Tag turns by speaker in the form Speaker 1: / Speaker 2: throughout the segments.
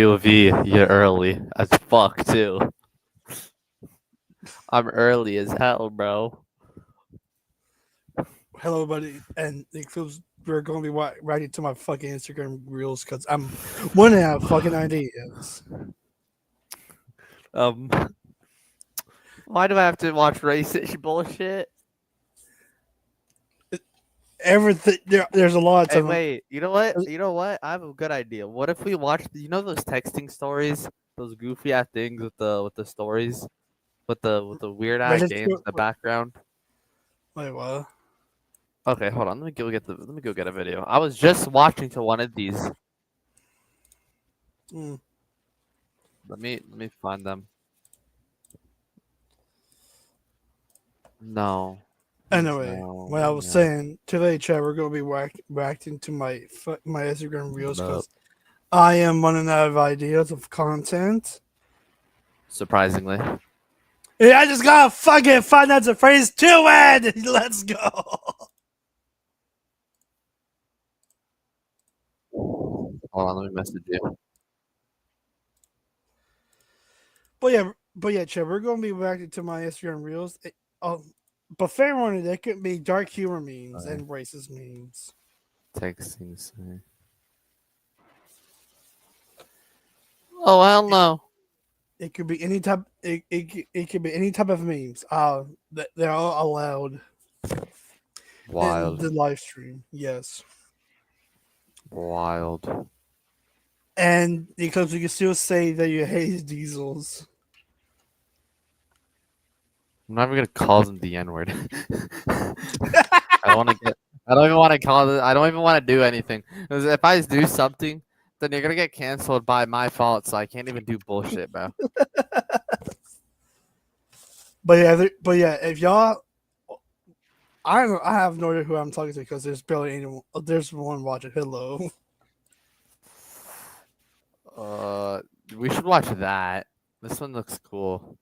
Speaker 1: POV, you're early as fuck too. I'm early as hell, bro.
Speaker 2: Hello, buddy, and it feels we're going to be writing to my fucking Instagram reels because I'm running out of fucking ideas.
Speaker 1: Um, why do I have to watch racist bullshit?
Speaker 2: Everything there's a lot
Speaker 1: Hey,
Speaker 2: of them.
Speaker 1: wait. You know what? You know what? I have a good idea. What if we watch? You know those texting stories, those goofy ass things with the stories, with the weird ass
Speaker 2: Reddit.
Speaker 1: games in the background.
Speaker 2: Wait, what?
Speaker 1: Okay, hold on. Let me go get a video. I was just watching to one of these.
Speaker 2: Mm.
Speaker 1: Let me find them. No.
Speaker 2: Anyway,
Speaker 1: No.
Speaker 2: what I was
Speaker 1: No.
Speaker 2: saying today, Chad, we're going to be reacting to my Instagram reels
Speaker 1: No.
Speaker 2: because I am running out of ideas of content.
Speaker 1: Surprisingly.
Speaker 2: Yeah, I just gotta fucking find out the phrase to it. Let's go.
Speaker 1: Hold on, let me message you.
Speaker 2: But yeah, Chad, we're gonna be reacting to my Instagram reels. But fair warning, there could be dark humor memes and racist memes.
Speaker 1: Texting. Say. Oh hell no.
Speaker 2: It could be any type. It could be any type of memes. They're all allowed in
Speaker 1: Wild.
Speaker 2: the live stream. Yes,
Speaker 1: Wild.
Speaker 2: and because you can still say that you hate diesels.
Speaker 1: I'm not even gonna call them the N word. I don't want to get. I don't even want to call it. I don't even want to do anything. 'Cause if I do something, then you're gonna get canceled by my fault. So I can't even do bullshit, bro.
Speaker 2: But yeah, if y'all, I have no idea who I'm talking to because there's barely anyone. There's one watching. Hello.
Speaker 1: We should watch that. This one looks cool.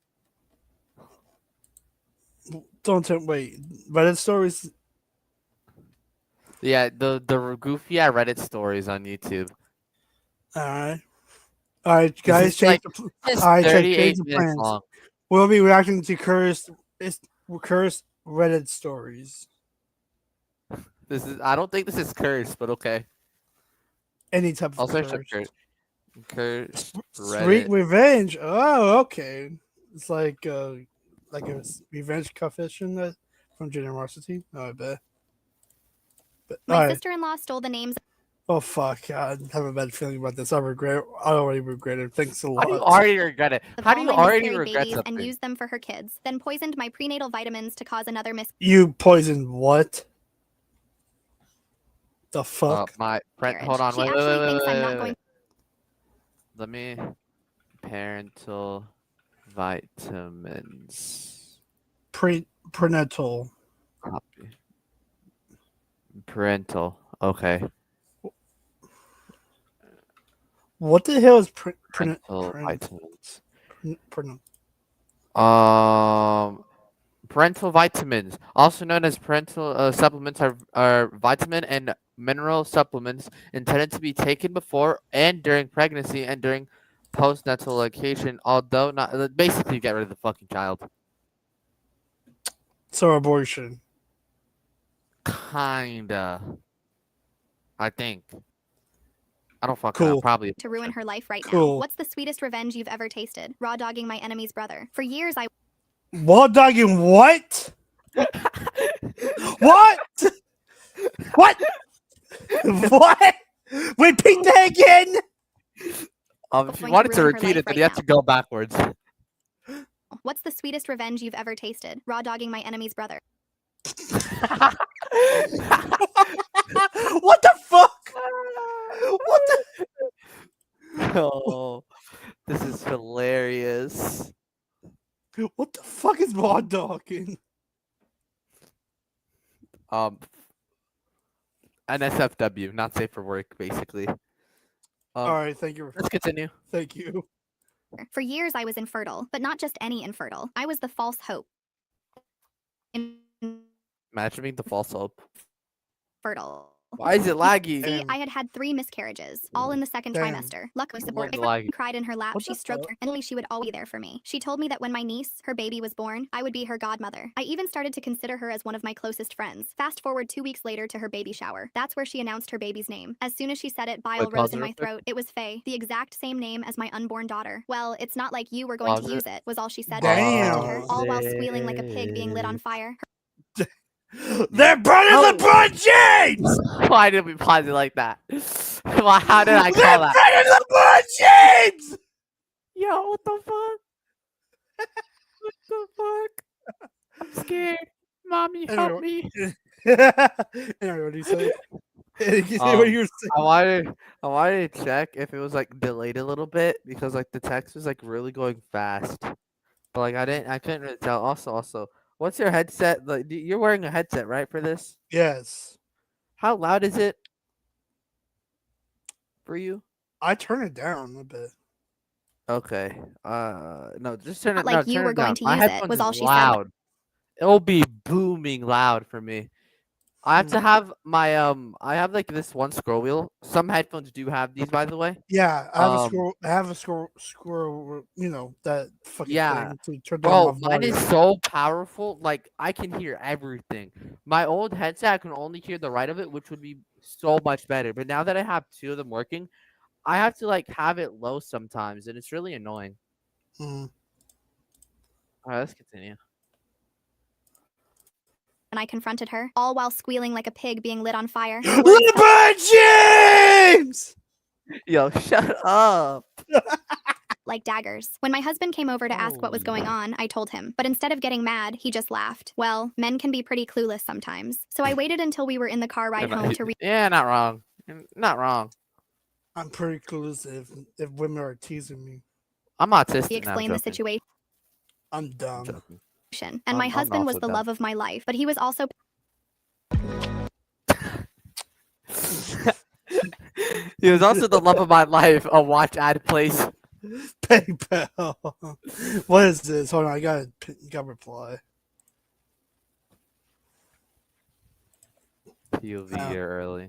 Speaker 2: Don't wait. Reddit stories.
Speaker 1: Yeah, the goofy Reddit stories on YouTube.
Speaker 2: All right,
Speaker 1: This
Speaker 2: guys.
Speaker 1: is like
Speaker 2: All
Speaker 1: just
Speaker 2: right, change
Speaker 1: 38
Speaker 2: the
Speaker 1: minutes
Speaker 2: plans.
Speaker 1: long.
Speaker 2: We'll be reacting to cursed Reddit stories.
Speaker 1: This is. I don't think this is cursed, but okay.
Speaker 2: Any type of
Speaker 1: I'll search up
Speaker 2: cursed.
Speaker 1: cursed
Speaker 2: Sweet
Speaker 1: Reddit.
Speaker 2: revenge. Oh, okay. It's like a revenge confession from generosity. Oh, I bet. But,
Speaker 3: My sister-in-law stole the names.
Speaker 2: Oh fuck! I have a bad feeling about this. I already regret it. Thanks a
Speaker 1: How do you
Speaker 2: lot.
Speaker 1: already regret it?
Speaker 3: Of
Speaker 1: How do
Speaker 3: all
Speaker 1: you
Speaker 3: my
Speaker 1: already
Speaker 3: miscarried
Speaker 1: regret
Speaker 3: babies and
Speaker 1: something?
Speaker 3: used them for her kids, then poisoned my prenatal vitamins to cause another
Speaker 2: You poisoned what? The fuck?
Speaker 1: My friend.
Speaker 3: miscarriage.
Speaker 1: Hold on.
Speaker 3: She
Speaker 1: Wait.
Speaker 3: actually thinks I'm not going.
Speaker 1: Let me. Parental vitamins.
Speaker 2: Prenatal.
Speaker 1: Copy. Parental. Okay.
Speaker 2: What the hell is
Speaker 1: Parental vitamins. Parental vitamins, also known as parental supplements, are vitamin and mineral supplements intended to be taken before and during pregnancy and during postnatal lactation, although not basically get rid of the fucking child.
Speaker 2: So abortion.
Speaker 1: Kinda. I think. I don't fucking know.
Speaker 2: Cool.
Speaker 1: Probably.
Speaker 3: To ruin her life right now.
Speaker 2: Cool.
Speaker 3: What's the sweetest revenge you've ever tasted? Raw dogging my enemy's brother. For years, I.
Speaker 2: Raw dogging what? What? What? What? Repeat that again.
Speaker 1: If you wanted to repeat it, then you have to go backwards.
Speaker 3: What's the sweetest revenge you've ever tasted? Raw dogging my enemy's brother.
Speaker 2: What the fuck? What the?
Speaker 1: Oh, this is hilarious.
Speaker 2: What the fuck is raw dogging?
Speaker 1: NSFW, not safe for work, basically.
Speaker 2: All right, thank you.
Speaker 1: Let's continue.
Speaker 2: Thank you.
Speaker 3: For years, I was infertile, but not just any infertile. I was the false hope.
Speaker 1: Imagine being the false hope.
Speaker 3: Fertile.
Speaker 1: Why is it laggy?
Speaker 3: See,
Speaker 2: Damn.
Speaker 3: I had had 3 miscarriages, all in the second
Speaker 2: Damn.
Speaker 3: trimester. Luckily,
Speaker 1: What
Speaker 3: support
Speaker 1: the lag?
Speaker 3: cried in her lap.
Speaker 2: What
Speaker 3: She
Speaker 2: the
Speaker 3: stroked
Speaker 2: fuck?
Speaker 3: her, and only she would always be there for me. She told me that when my niece, her baby, was born, I would be her godmother. I even started to consider her as one of my closest friends. Fast forward 2 weeks later to her baby shower. That's where she announced her baby's name. As soon as she said it, bile
Speaker 1: Wait,
Speaker 3: rose
Speaker 1: pause
Speaker 3: in
Speaker 1: it
Speaker 3: my
Speaker 1: real quick.
Speaker 3: throat. It was Faye, the exact same name as my unborn daughter. Well, it's not like you were going
Speaker 1: Pause
Speaker 3: to
Speaker 1: it.
Speaker 3: use it, was all she said. when I confronted her,
Speaker 2: Damn.
Speaker 3: all while squealing like a pig being lit on fire.
Speaker 2: They're burning
Speaker 1: Oh.
Speaker 2: LeBron James!
Speaker 1: Why did we pause it like that? Why? How did I
Speaker 2: They're
Speaker 1: call that?
Speaker 2: burning LeBron James!
Speaker 1: Yo, what the fuck? What the fuck? I'm scared. Mommy, help
Speaker 2: Anyway.
Speaker 1: me.
Speaker 2: Anyway, what do you say? You say what you were saying.
Speaker 1: I wanted to check if it was like delayed a little bit because like the text was like really going fast. But like I couldn't really tell. Also, what's your headset? Like you're wearing a headset, right, for this?
Speaker 2: Yes.
Speaker 1: How loud is it for you?
Speaker 2: I turn it down a bit.
Speaker 1: Okay. No, just turn it.
Speaker 3: Not like
Speaker 1: no,
Speaker 3: you
Speaker 1: turn
Speaker 3: were
Speaker 1: it
Speaker 3: going
Speaker 1: down.
Speaker 3: to
Speaker 1: My
Speaker 3: use it,
Speaker 1: headphones
Speaker 3: was
Speaker 1: is
Speaker 3: all she said.
Speaker 1: loud. It'll be booming loud for me. I have to have my I have like this one scroll wheel. Some headphones do have these, by the way.
Speaker 2: Yeah, I have a
Speaker 1: Um,
Speaker 2: scroll. I have a scroll. You know that fucking
Speaker 1: Yeah.
Speaker 2: thing to turn down
Speaker 1: Bro,
Speaker 2: my
Speaker 1: mine
Speaker 2: volume.
Speaker 1: is so powerful. Like I can hear everything. My old headset, I can only hear the right of it, which would be so much better. But now that I have 2 of them working, I have to like have it low sometimes, and it's really annoying.
Speaker 2: Mm.
Speaker 1: All right, let's continue.
Speaker 3: When I confronted her, all while squealing like a pig being lit on fire. Her words fell
Speaker 2: LeBron James!
Speaker 1: Yo, shut up.
Speaker 3: like daggers. When my husband came over to ask what was going on, I told him. But instead of getting mad, he just laughed. Well, men can be pretty clueless sometimes. So I waited until we were in the car ride home to
Speaker 1: Yeah, not wrong. Not wrong.
Speaker 2: I'm pretty clueless if women are teasing me.
Speaker 1: I'm autistic.
Speaker 3: re-explain the situation.
Speaker 2: I'm dumb.
Speaker 1: Joking.
Speaker 3: And
Speaker 1: I'm-
Speaker 3: my
Speaker 1: I'm
Speaker 3: husband was
Speaker 1: also
Speaker 3: the
Speaker 1: dumb.
Speaker 3: love of my life, but he was also
Speaker 1: He was also the love of my life. A watch ad, please.
Speaker 2: PayPal. What is this? Hold on, I gotta reply.
Speaker 1: POV year early.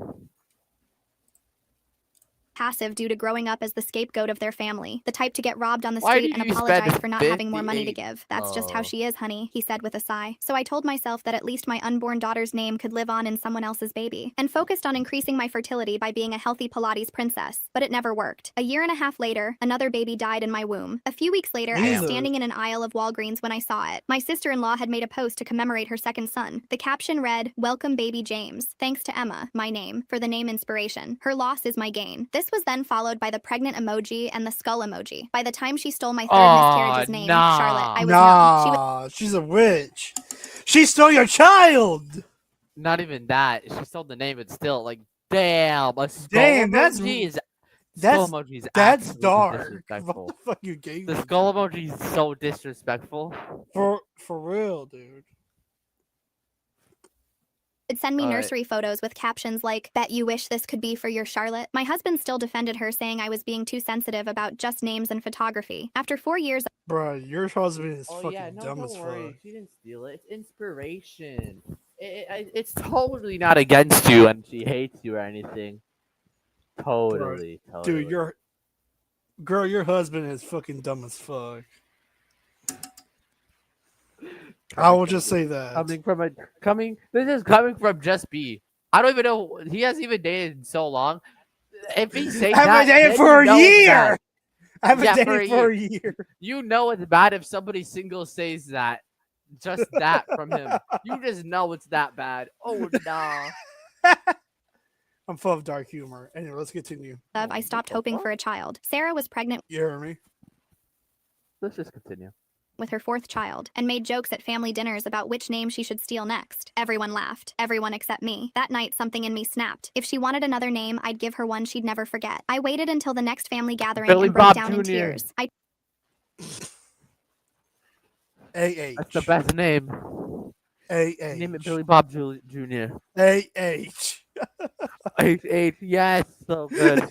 Speaker 3: passive due to growing up as the scapegoat of their family, the type to get robbed on the
Speaker 1: Why
Speaker 3: street
Speaker 1: do
Speaker 3: and
Speaker 1: you
Speaker 3: apologize
Speaker 1: spend
Speaker 3: for not having more money to
Speaker 1: 58?
Speaker 3: give. That's just how
Speaker 1: Oh.
Speaker 3: she is, honey, he said with a sigh. So I told myself that at least my unborn daughter's name could live on in someone else's baby, and focused on increasing my fertility by being a healthy Pilates princess. But it never worked. A year and a half later, another baby died in my womb. A few weeks later, I was
Speaker 2: Jesus.
Speaker 3: standing in an aisle of Walgreens when I saw it. My sister-in-law had made a post to commemorate her second son. The caption read, "Welcome baby James. Thanks to Emma, my name, for the name inspiration. Her loss is my gain." This was then followed by the pregnant emoji and the skull emoji. By the time she stole my third miscarriage's name,
Speaker 1: nah.
Speaker 3: Charlotte, I was numb. She was
Speaker 2: Nah, she's a witch. She stole your child.
Speaker 1: Not even that. She stole the name, but still, like, damn. A skull
Speaker 2: Damn, that's-
Speaker 1: emoji is
Speaker 2: that's-
Speaker 1: skull emoji is
Speaker 2: That's
Speaker 1: absolutely
Speaker 2: dark. What
Speaker 1: disrespectful.
Speaker 2: the fuck you gave
Speaker 1: The
Speaker 2: me?
Speaker 1: skull emoji is so disrespectful.
Speaker 2: For real, dude.
Speaker 3: would send me
Speaker 1: Alright.
Speaker 3: nursery photos with captions like, "Bet you wish this could be for your Charlotte." My husband still defended her, saying I was being too sensitive about just names and photography. After 4 years
Speaker 2: Bruh, your husband is
Speaker 1: Oh
Speaker 2: fucking
Speaker 1: yeah, no,
Speaker 2: dumb
Speaker 1: don't
Speaker 2: as
Speaker 1: worry.
Speaker 2: fuck.
Speaker 1: She didn't steal it. It's inspiration. It's totally not against you, and she hates you or anything. Totally, totally.
Speaker 2: Dude, your husband is fucking dumb as fuck. I will just say that.
Speaker 1: This is coming from Just B. I don't even know. He hasn't even dated in so long. If he says
Speaker 2: I haven't
Speaker 1: that,
Speaker 2: dated
Speaker 1: then
Speaker 2: for
Speaker 1: you
Speaker 2: a
Speaker 1: know it's
Speaker 2: year.
Speaker 1: bad.
Speaker 2: I haven't
Speaker 1: Yeah,
Speaker 2: dated for a year.
Speaker 1: You know it's bad if somebody single says that. Just that from him. You just know it's that bad. Oh no.
Speaker 2: I'm full of dark humor. Anyway, let's continue.
Speaker 3: I stopped hoping for a child. Sarah was pregnant
Speaker 2: You hear me?
Speaker 1: Let's just continue.
Speaker 3: with her fourth child and made jokes at family dinners about which name she should steal next. Everyone laughed. Everyone except me. That night, something in me snapped. If she wanted another name, I'd give her one she'd never forget. I waited until the next family gathering
Speaker 1: Billy
Speaker 3: and broke
Speaker 1: Bob
Speaker 3: down in
Speaker 1: Jr..
Speaker 3: tears. I
Speaker 2: A-H.
Speaker 1: That's the best name.
Speaker 2: A-H.
Speaker 1: Name it Billy Bob Jr.
Speaker 2: A-H.
Speaker 1: H. Yes, so good.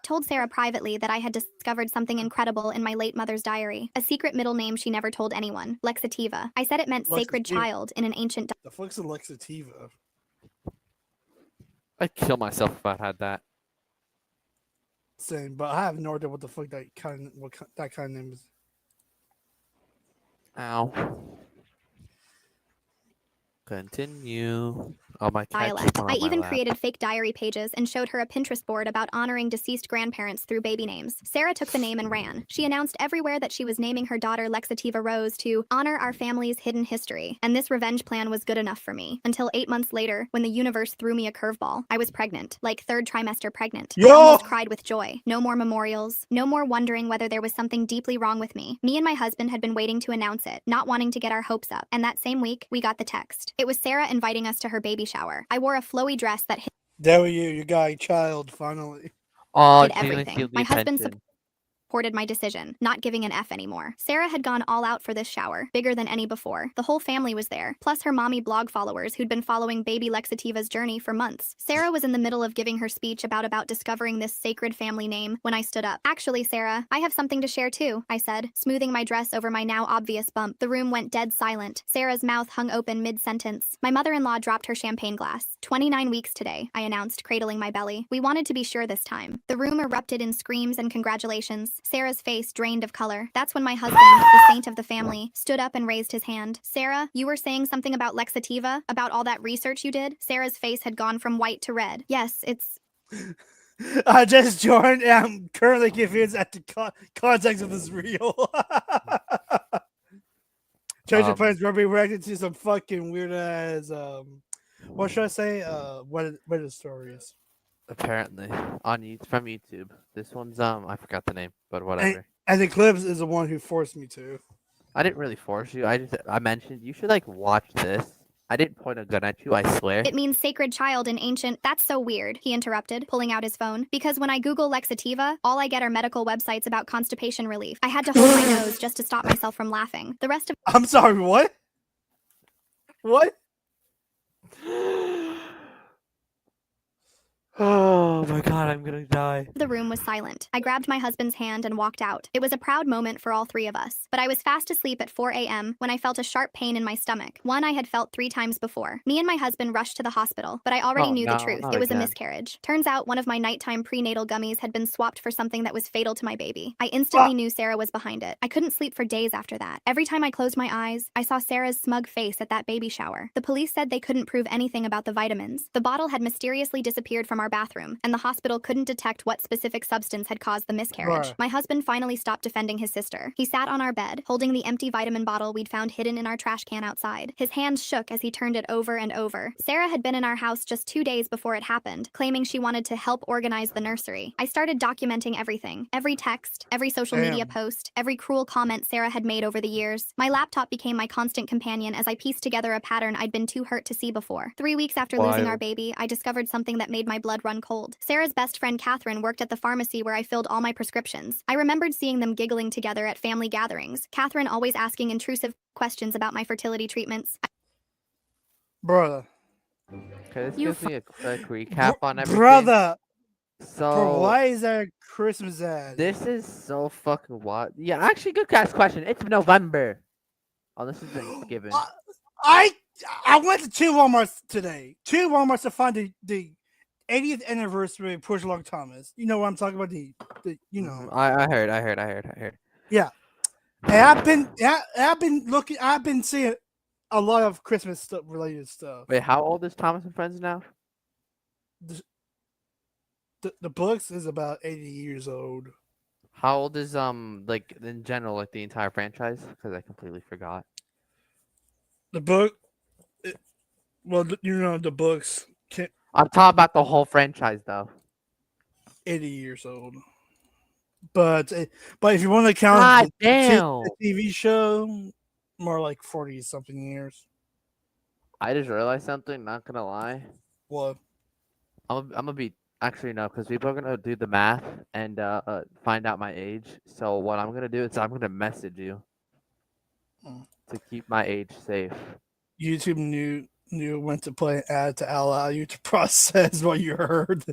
Speaker 3: told Sarah privately that I had discovered something incredible in my late mother's diary, a secret middle name she never told anyone, Lexativa. I said it meant sacred
Speaker 2: Lexativa.
Speaker 3: child in an ancient
Speaker 2: The fuck's a Lexativa?
Speaker 1: I'd kill myself if I had that.
Speaker 2: Same, but I have no idea what the fuck that kind of name is.
Speaker 1: Ow. Continue. Oh, my cat
Speaker 3: dialect.
Speaker 1: just fell
Speaker 3: I
Speaker 1: on my
Speaker 3: even
Speaker 1: lap.
Speaker 3: created fake diary pages and showed her a Pinterest board about honoring deceased grandparents through baby names. Sarah took the name and ran. She announced everywhere that she was naming her daughter Lexativa Rose to honor our family's hidden history. And this revenge plan was good enough for me. Until 8 months later, when the universe threw me a curveball. I was pregnant, like third trimester pregnant. I
Speaker 2: Yo!
Speaker 3: almost cried with joy. No more memorials. No more wondering whether there was something deeply wrong with me. Me and my husband had been waiting to announce it, not wanting to get our hopes up. And that same week, we got the text. It was Sarah inviting us to her baby shower. I wore a flowy dress that
Speaker 2: There you got a child finally.
Speaker 1: Oh,
Speaker 3: did
Speaker 1: she didn't
Speaker 3: everything.
Speaker 1: feel the
Speaker 3: My husband
Speaker 1: attention.
Speaker 3: supported my decision, not giving an F anymore. Sarah had gone all out for this shower, bigger than any before. The whole family was there, plus her mommy blog followers who'd been following baby Lexativa's journey for months. Sarah was in the middle of giving her speech about discovering this sacred family name when I stood up. Actually, Sarah, I have something to share too, I said, smoothing my dress over my now obvious bump. The room went dead silent. Sarah's mouth hung open mid-sentence. My mother-in-law dropped her champagne glass. 29 weeks today, I announced, cradling my belly. We wanted to be sure this time. The room erupted in screams and congratulations. Sarah's face drained of color. That's when my husband, the saint of the family, stood up and raised his hand. Sarah, you were saying something about Lexativa? About all that research you did? Sarah's face had gone from white to red. Yes, it's...
Speaker 2: I just joined and I'm currently confused at the context of this reel. Change your plans, Ruby reacted to some fucking weird ass what should I say? Reddit stories.
Speaker 1: Apparently. From YouTube. This one's I forgot the name, but whatever.
Speaker 2: And Eclipse is the one who forced me to.
Speaker 1: I didn't really force you. I mentioned you should like watch this. I didn't point a gun at you, I swear.
Speaker 3: It means sacred child in ancient... That's so weird, he interrupted, pulling out his phone. Because when I Google Lexativa, all I get are medical websites about constipation relief. I had to hold my nose just to stop myself from laughing. The rest of
Speaker 2: I'm sorry, what? What?
Speaker 1: Oh my god, I'm gonna die.
Speaker 3: the room was silent. I grabbed my husband's hand and walked out. It was a proud moment for all three of us. But I was fast asleep at 4 a.m. when I felt a sharp pain in my stomach, one I had felt 3 times before. Me and my husband rushed to the hospital, but I already knew the truth. It was a miscarriage. Turns out one of my nighttime prenatal gummies had been swapped for something that was fatal to my baby. I instantly knew Sarah was behind it. I couldn't sleep for days after that. Every time I closed my eyes, I saw Sarah's smug face at that baby shower. The police said they couldn't prove anything about the vitamins. The bottle had mysteriously disappeared from our bathroom, and the hospital couldn't detect what specific substance had caused the miscarriage.
Speaker 2: Bruh.
Speaker 3: My husband finally stopped defending his sister. He sat on our bed, holding the empty vitamin bottle we'd found hidden in our trash can outside. His hands shook as he turned it over and over. Sarah had been in our house just 2 days before it happened, claiming she wanted to help organize the nursery. I started documenting everything. Every text, every social media post, every cruel comment Sarah had made over the years. My laptop became my constant companion as I pieced together a pattern I'd been too hurt to see before. 3 weeks after losing our baby, I discovered something that made my blood run cold. Sarah's best friend Catherine worked at the pharmacy where I filled all my prescriptions. I remembered seeing them giggling together at family gatherings, Catherine always asking intrusive questions about my fertility treatments.
Speaker 2: Brother.
Speaker 1: Okay, this
Speaker 3: You
Speaker 1: gives me a quick recap on everything.
Speaker 2: Brother.
Speaker 1: So
Speaker 2: Bro, why is there a Christmas ad?
Speaker 1: this is so fucking what? Yeah, actually, good question. It's November. Oh, this is Thanksgiving.
Speaker 2: I went to 2 Walmarts today. 2 Walmarts to find the 80th anniversary of Push Long Thomas. You know what I'm talking about? The you know.
Speaker 1: I heard.
Speaker 2: Yeah. And I've been seeing a lot of Christmas stuff related stuff.
Speaker 1: Wait, how old is Thomas and Friends now?
Speaker 2: The books is about 80 years old.
Speaker 1: How old is like in general, like the entire franchise? Because I completely forgot.
Speaker 2: The book, the books can
Speaker 1: I'm talking about the whole franchise, though.
Speaker 2: 80 years old. But if you want to count
Speaker 1: God
Speaker 2: the
Speaker 1: damn!
Speaker 2: TV show, more like 40 something years.
Speaker 1: I just realized something. Not gonna lie.
Speaker 2: What?
Speaker 1: I'm gonna be actually no, because people are gonna do the math and find out my age. So what I'm gonna do is I'm gonna message you to keep my age safe.
Speaker 2: YouTube knew when to play an ad to allow you to process what you heard.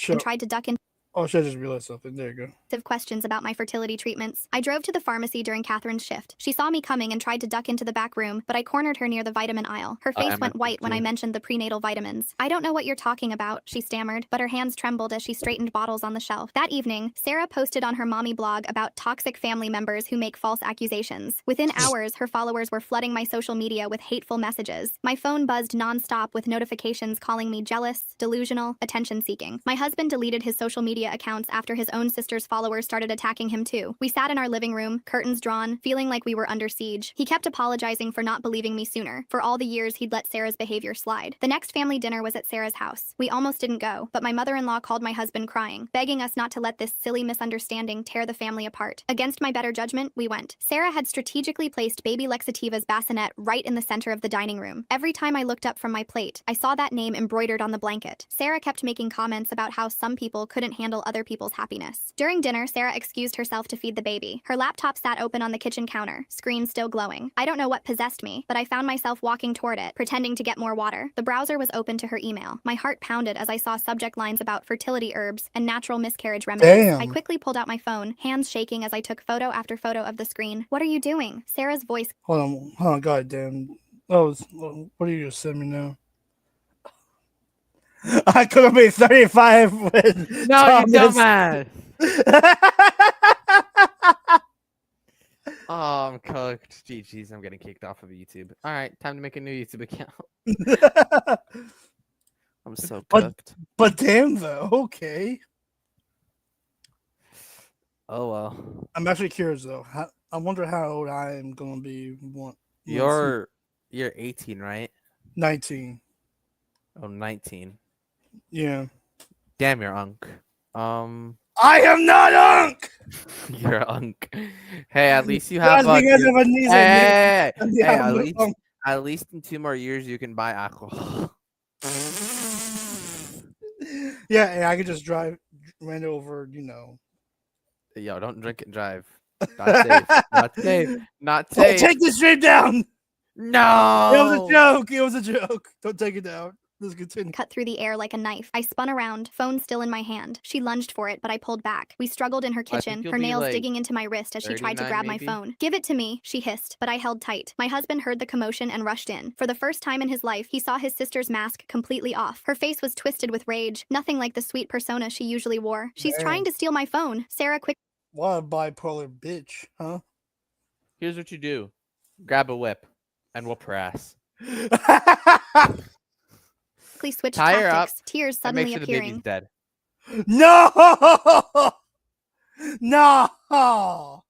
Speaker 3: And tried to duck in.
Speaker 2: Oh, shit, I just realized something. There you go.
Speaker 3: Questions about my fertility treatments. I drove to the pharmacy during Catherine's shift. She saw me coming and tried to duck into the back room, but I cornered her near the vitamin aisle. Her face went white when I mentioned the prenatal vitamins. I don't know what you're talking about, she stammered, but her hands trembled as she straightened bottles on the shelf. That evening, Sarah posted on her mommy blog about toxic family members who make false accusations. Within hours, her followers were flooding my social media with hateful messages. My phone buzzed nonstop with notifications calling me jealous, delusional, attention-seeking. My husband deleted his social media accounts after his own sister's followers started attacking him too. We sat in our living room, curtains drawn, feeling like we were under siege. He kept apologizing for not believing me sooner, for all the years he'd let Sarah's behavior slide. The next family dinner was at Sarah's house. We almost didn't go, but my mother-in-law called my husband crying, begging us not to let this silly misunderstanding tear the family apart. Against my better judgment, we went. Sarah had strategically placed baby Lexativa's bassinet right in the center of the dining room. Every time I looked up from my plate, I saw that name embroidered on the blanket. Sarah kept making comments about how some people couldn't handle other people's happiness. During dinner, Sarah excused herself to feed the baby. Her laptop sat open on the kitchen counter, screen still glowing. I don't know what possessed me, but I found myself walking toward it, pretending to get more water. The browser was open to her email. My heart pounded as I saw subject lines about fertility herbs and natural miscarriage remedies.
Speaker 2: Damn.
Speaker 3: I quickly pulled out my phone, hands shaking as I took photo after photo of the screen. What are you doing? Sarah's voice
Speaker 2: Hold on, goddamn. Oh, what are you just sending me now? I could have been 35 with
Speaker 1: No, you
Speaker 2: Thomas.
Speaker 1: dumbass. Oh, I'm cooked. GG's, I'm getting kicked off of YouTube. All right, time to make a new YouTube account. I'm so cooked.
Speaker 2: But damn though, okay.
Speaker 1: Oh well.
Speaker 2: I'm actually curious though. I wonder how old I am gonna be.
Speaker 1: You're 18, right?
Speaker 2: 19.
Speaker 1: Oh, 19.
Speaker 2: Yeah.
Speaker 1: Damn, you're unk.
Speaker 2: I am not Unk.
Speaker 1: You're unk. Hey, at least you have.
Speaker 2: That's because of a niece and
Speaker 1: Hey,
Speaker 2: Yeah,
Speaker 1: at least in 2 more years you can buy alcohol.
Speaker 2: yeah, and I could just run over,
Speaker 1: Yo, don't drink and drive. Not safe. Not safe. Not
Speaker 2: Don't
Speaker 1: safe.
Speaker 2: take this stream down.
Speaker 1: No.
Speaker 2: It was a joke. It was a joke. Don't take it down. Let's continue.
Speaker 3: cut through the air like a knife. I spun around, phone still in my hand. She lunged for it, but I pulled back. We struggled in her kitchen,
Speaker 1: you'll
Speaker 3: her
Speaker 1: be,
Speaker 3: nails
Speaker 1: like,
Speaker 3: digging into my wrist as she tried to
Speaker 1: 39
Speaker 3: grab my
Speaker 1: maybe?
Speaker 3: phone. Give it to me, she hissed, but I held tight. My husband heard the commotion and rushed in. For the first time in his life, he saw his sister's mask completely off. Her face was twisted with rage, nothing like the sweet persona she usually wore. She's
Speaker 2: Damn.
Speaker 3: trying to steal my phone. Sarah quickly
Speaker 2: What a bipolar bitch, huh?
Speaker 1: Here's what you do: grab a whip and whoop her ass.
Speaker 3: switched
Speaker 1: Tie her up
Speaker 3: tactics, tears
Speaker 1: And make
Speaker 3: suddenly
Speaker 1: sure the
Speaker 3: appearing.
Speaker 1: baby's dead.
Speaker 2: No! No!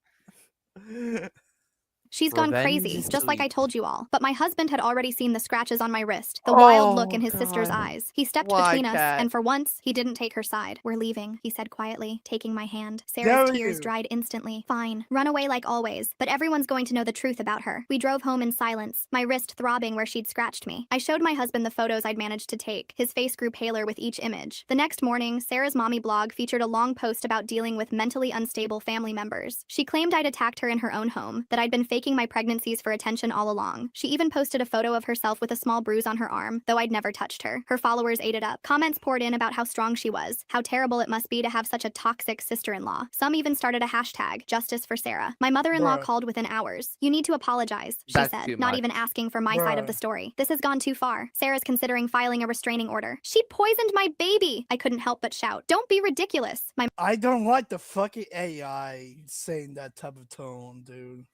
Speaker 3: She's gone
Speaker 1: Revenge
Speaker 3: crazy,
Speaker 1: is
Speaker 3: just like I
Speaker 1: sweet.
Speaker 3: told you all. But my husband had already seen the scratches on my wrist, the wild look in
Speaker 1: Oh,
Speaker 3: his sister's
Speaker 1: God.
Speaker 3: eyes. He stepped
Speaker 1: Why,
Speaker 3: between us,
Speaker 1: Kat?
Speaker 3: and for once, he didn't take her side. We're leaving, he said quietly, taking my hand.
Speaker 2: Damn
Speaker 3: Sarah's tears
Speaker 2: you.
Speaker 3: dried instantly. Fine, run away like always, but everyone's going to know the truth about her. We drove home in silence, my wrist throbbing where she'd scratched me. I showed my husband the photos I'd managed to take. His face grew paler with each image. The next morning, Sarah's mommy blog featured a long post about dealing with mentally unstable family members. She claimed I'd attacked her in her own home, that I'd been faking my pregnancies for attention all along. She even posted a photo of herself with a small bruise on her arm, though I'd never touched her. Her followers ate it up. Comments poured in about how strong she was, how terrible it must be to have such a toxic sister-in-law. Some even started a hashtag, Justice for Sarah. My mother-in-law
Speaker 2: Bruh.
Speaker 3: called within hours. You need to apologize, she
Speaker 1: That's
Speaker 3: said,
Speaker 1: too
Speaker 3: not
Speaker 1: much.
Speaker 3: even asking for my side of
Speaker 2: Bruh.
Speaker 3: the story. This has gone too far. Sarah's considering filing a restraining order. She poisoned my baby! I couldn't help but shout. Don't be ridiculous. My
Speaker 2: I don't like the fucking AI saying that type of tone, dude.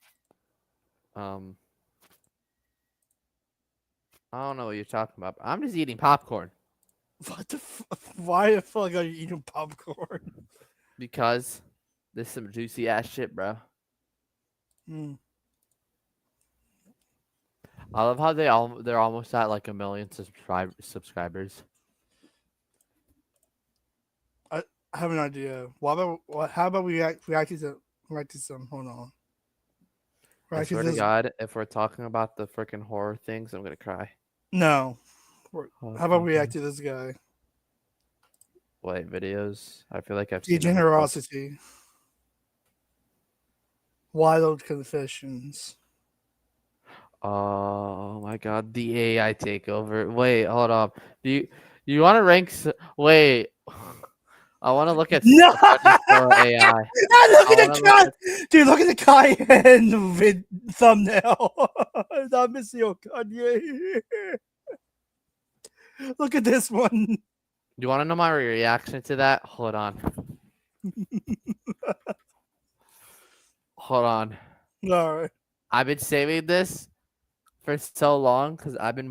Speaker 1: I don't know what you're talking about. But I'm just eating popcorn
Speaker 2: What the Why the fuck are you eating popcorn?
Speaker 1: because this is some juicy ass shit, bro.
Speaker 2: Hmm.
Speaker 1: I love how they're almost at like 1 million subscribers.
Speaker 2: I have an idea. How about we react to some? Hold on.
Speaker 1: I
Speaker 2: React to
Speaker 1: swear to
Speaker 2: this.
Speaker 1: God, if we're talking about the freaking horror things, I'm gonna cry.
Speaker 2: No. How about we
Speaker 1: Okay.
Speaker 2: react to this guy?
Speaker 1: Wait, videos? I feel like I've seen them before.
Speaker 2: Degenerosity. Wild confessions.
Speaker 1: Oh my God, the AI takeover. Wait, hold up. Do you want to rank? Wait, I want to look at
Speaker 2: No!
Speaker 1: Funny AI.
Speaker 2: Ah, look
Speaker 1: I
Speaker 2: at
Speaker 1: wanna
Speaker 2: the
Speaker 1: look
Speaker 2: Kanye, dude. Look at the Kanye thumbnail. Not missing your Kanye. Look at this one.
Speaker 1: You want to know my reaction to that? Hold on. Hold on.
Speaker 2: All right.
Speaker 1: I've been saving this for so long because I've been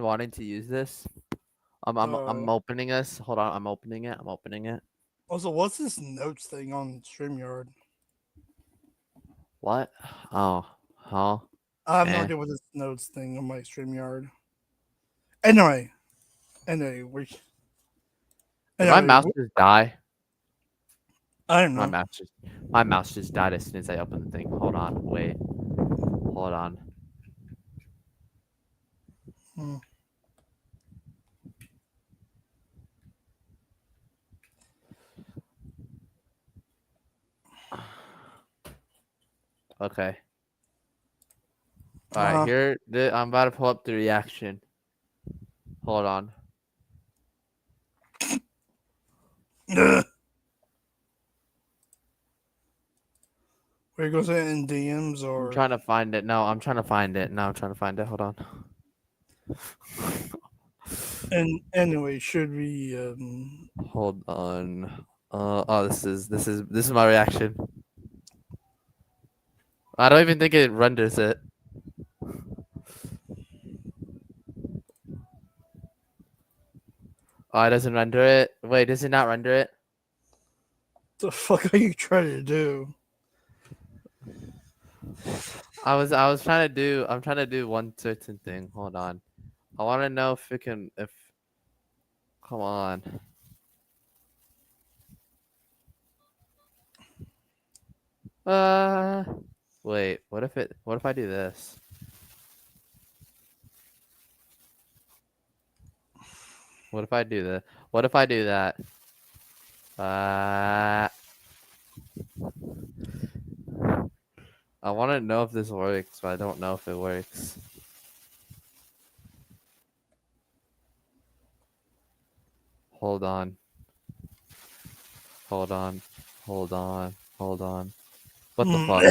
Speaker 1: wanting to use this. I'm opening this. Hold on. I'm opening it.
Speaker 2: Also, what's this notes thing on StreamYard?
Speaker 1: What? Oh. Huh?
Speaker 2: I have no
Speaker 1: Eh.
Speaker 2: idea what this notes thing on my StreamYard. Anyway, we.
Speaker 1: Did my mouse just die?
Speaker 2: I don't
Speaker 1: My
Speaker 2: know.
Speaker 1: mouse just died as soon as I opened the thing. Hold on. Wait. Hold on.
Speaker 2: Hmm.
Speaker 1: Okay. All right. Here, I'm about to pull up the reaction. Hold on.
Speaker 2: Where goes it in DMs or?
Speaker 1: I'm trying to find it. No, I'm trying to find it. Hold on.
Speaker 2: And anyway, should we?
Speaker 1: Hold on. Oh, this is my reaction. I don't even think it renders it. Oh, it doesn't render it. Wait, does it not render it?
Speaker 2: The fuck are you trying to do?
Speaker 1: I'm trying to do one certain thing. Hold on. I want to know if it can. Come on. Wait. What if I do this? What if I do that? What if I do that? I want to know if this works, but I don't know if it works. Hold on. What the fuck?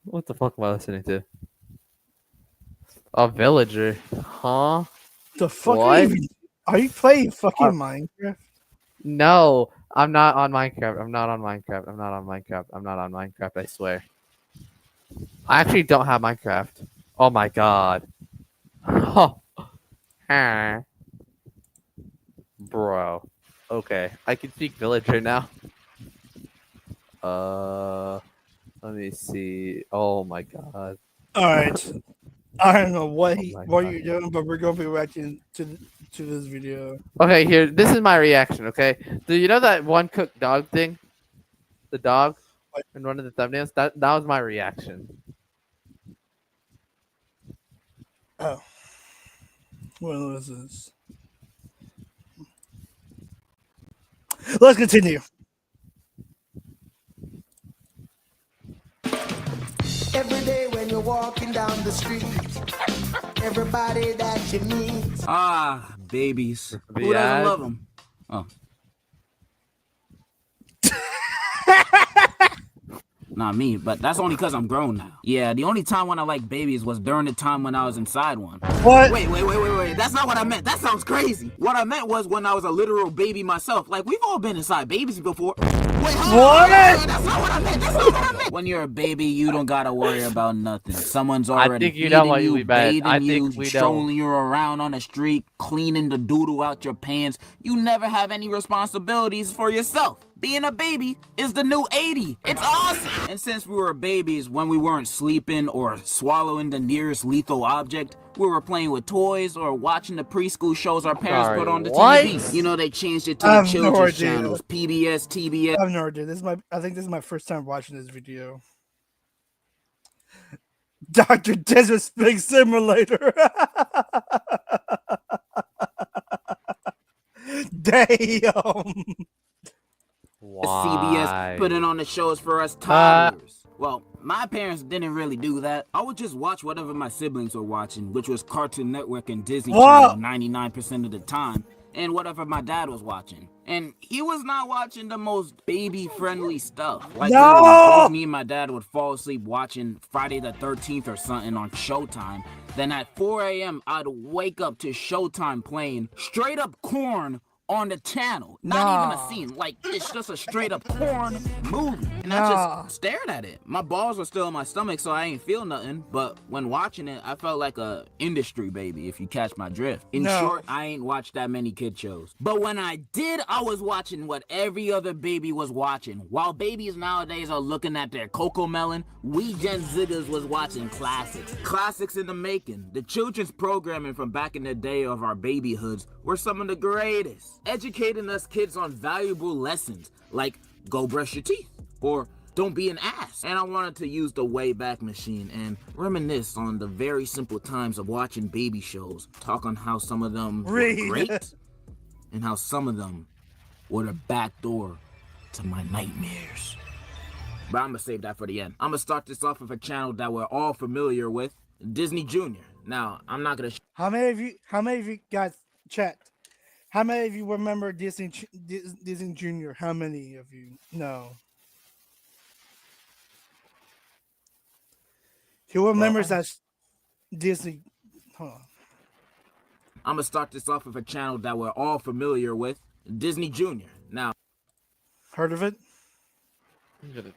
Speaker 1: What the fuck am I listening to? A villager, huh?
Speaker 2: The fuck
Speaker 1: What?
Speaker 2: are you playing fucking Minecraft?
Speaker 1: No, I'm not on Minecraft. I'm not on Minecraft. I swear. I actually don't have Minecraft. Oh my god. Oh. Bro. Okay. I can speak villager now. Let me see. Oh my god.
Speaker 2: All right. I don't know what
Speaker 1: my
Speaker 2: what
Speaker 1: God.
Speaker 2: you're doing, but we're gonna be reacting to this video.
Speaker 1: Okay, here. This is my reaction. Okay. Do you know that one cooked dog thing? The dog in one of the thumbnails. That was my reaction.
Speaker 2: Oh, what was this? Let's continue.
Speaker 4: Every day when you're walking down the street, everybody that you meet.
Speaker 5: Ah, babies.
Speaker 1: The
Speaker 5: Who doesn't
Speaker 1: ad.
Speaker 5: love them? Oh. Not me, but that's only because I'm grown now. Yeah, the only time when I liked babies was during the time when I was inside one.
Speaker 2: What?
Speaker 5: Wait. That's not what I meant. That sounds crazy. What I meant was when I was a literal baby myself. Like, we've all been inside babies before. Wait,
Speaker 2: What?
Speaker 5: That's not what I meant. When you're a baby, you don't gotta worry about nothing. Someone's already
Speaker 1: think you know
Speaker 5: feeding
Speaker 1: what
Speaker 5: you,
Speaker 1: we meant. I
Speaker 5: bathing you,
Speaker 1: think we know.
Speaker 5: strolling you around on the street, cleaning the doodle out your pants. You never have any responsibilities for yourself. Being a baby is the new 80. It's awesome. And since we were babies, when we weren't sleeping or swallowing the nearest lethal object, we were playing with toys or watching the preschool shows our parents
Speaker 1: Sorry,
Speaker 5: put on the
Speaker 1: what?
Speaker 5: TV. You know, they changed it to
Speaker 2: I
Speaker 5: the
Speaker 2: have no
Speaker 5: children's
Speaker 2: idea.
Speaker 5: channels, PBS, TBS.
Speaker 2: I have no idea. I think this is my first time watching this video. Dr. Desert Pig Simulator. Damn.
Speaker 1: Why?
Speaker 5: CBS putting on the shows for us toddlers. Well, my parents didn't really do that. I would just watch whatever my siblings were watching, which was Cartoon Network and Disney
Speaker 2: Wow.
Speaker 5: Channel 99% of the time, and whatever my dad was watching. And he was not watching the most baby-friendly stuff. Like,
Speaker 2: No!
Speaker 5: literally, both me and my dad would fall asleep watching Friday the 13th or something on Showtime. Then at 4 a.m., I'd wake up to Showtime playing straight up corn on the channel. Not even a
Speaker 2: Nah.
Speaker 5: scene. Like, it's just a straight up corn movie. And I
Speaker 2: Nah.
Speaker 5: just stared at it. My balls were still in my stomach, so I ain't feel nothing. But when watching it, I felt like a industry baby, if you catch my drift. In
Speaker 2: No.
Speaker 5: short, I ain't watched that many kid shows. But when I did, I was watching what every other baby was watching. While babies nowadays are looking at their Coco Melon, we Gen Ziggers was watching classics. Classics in the making. The children's programming from back in the day of our babyhoods were some of the greatest. Educating us kids on valuable lessons like go brush your teeth or don't be an ass. And I wanted to use the Wayback Machine and reminisce on the very simple times of watching baby shows. Talk on how some of them were
Speaker 2: Read.
Speaker 5: great and how some of them were the back door to my nightmares. But I'm gonna save that for the end. I'm gonna start this off with a channel that we're all familiar with, Disney Junior. Now, I'm not gonna
Speaker 2: How many of you guys chat? How many of you remember Disney Junior? How many of you know? Who remembers that Disney? Hold on.
Speaker 5: I'm gonna start this off with a channel that we're all familiar with, Disney Junior. Now,
Speaker 2: Heard of it?
Speaker 1: I'm gonna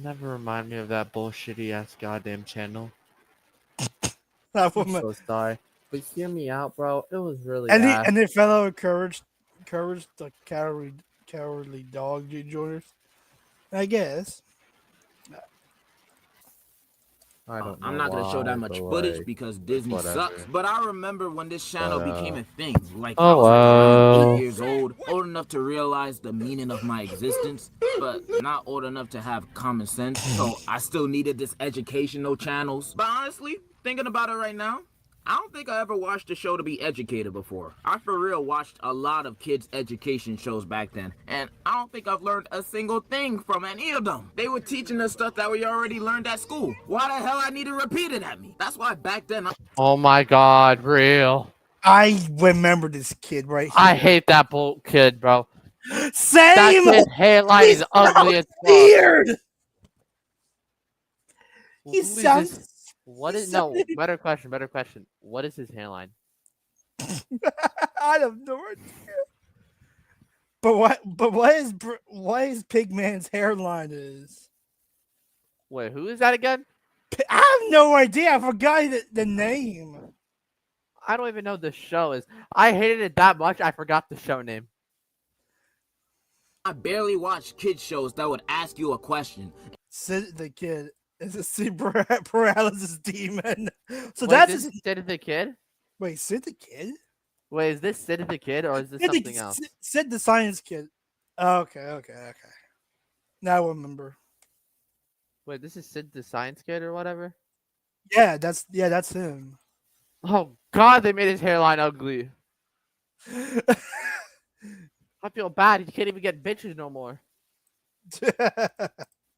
Speaker 1: never remind me of that bullshitty ass goddamn channel.
Speaker 2: That
Speaker 1: I'm
Speaker 2: woman.
Speaker 1: so sorry. But hear me out, bro. It was really
Speaker 2: And
Speaker 1: ass.
Speaker 2: the fellow courage, the cowardly dog joiners. I guess.
Speaker 1: I don't know
Speaker 5: I'm not gonna show
Speaker 1: why,
Speaker 5: that much
Speaker 1: but,
Speaker 5: footage
Speaker 1: like,
Speaker 5: because Disney
Speaker 1: whatever.
Speaker 5: sucks. But I remember when this channel
Speaker 1: But,
Speaker 5: became a thing. Like,
Speaker 1: oh,
Speaker 5: I was like around
Speaker 1: well.
Speaker 5: 8 years old enough to realize the meaning of my existence, but not old enough to have common sense. So I still needed this educational channels. But honestly, thinking about it right now, I don't think I ever watched a show to be educated before. I for real watched a lot of kids' education shows back then, and I don't think I've learned a single thing from any of them. They were teaching us stuff that we already learned at school. Why the hell I need to repeat it at me? That's why back then
Speaker 1: Oh my god, real.
Speaker 2: I remember this kid right here.
Speaker 1: I hate that bull kid, bro. That
Speaker 2: Same.
Speaker 1: kid's hairline
Speaker 2: He's
Speaker 1: is ugly as fuck.
Speaker 2: weird. He
Speaker 1: Who is
Speaker 2: sounds.
Speaker 1: this? What
Speaker 2: he
Speaker 1: is no?
Speaker 2: sounded-
Speaker 1: Better question. What is his hairline?
Speaker 2: I have no idea. But what is Pigman's hairline is?
Speaker 1: Wait, who is that again?
Speaker 2: I have no idea. I forgot the name.
Speaker 1: I don't even know what the show is. I hated it that much. I forgot the show name.
Speaker 5: I barely watched kids shows that would ask you a question.
Speaker 2: Sid the kid is a sleep paralysis demon. So
Speaker 1: Wait,
Speaker 2: that's
Speaker 1: this is Sid the Kid?
Speaker 2: wait, Sid the kid?
Speaker 1: Wait, is this Sid the Kid or is this
Speaker 2: Sid
Speaker 1: something else?
Speaker 2: Sid the science kid. Okay. Now I remember.
Speaker 1: Wait, this is Sid the Science Kid or whatever?
Speaker 2: Yeah, that's him.
Speaker 1: Oh god, they made his hairline ugly. I feel bad. He can't even get bitches no more.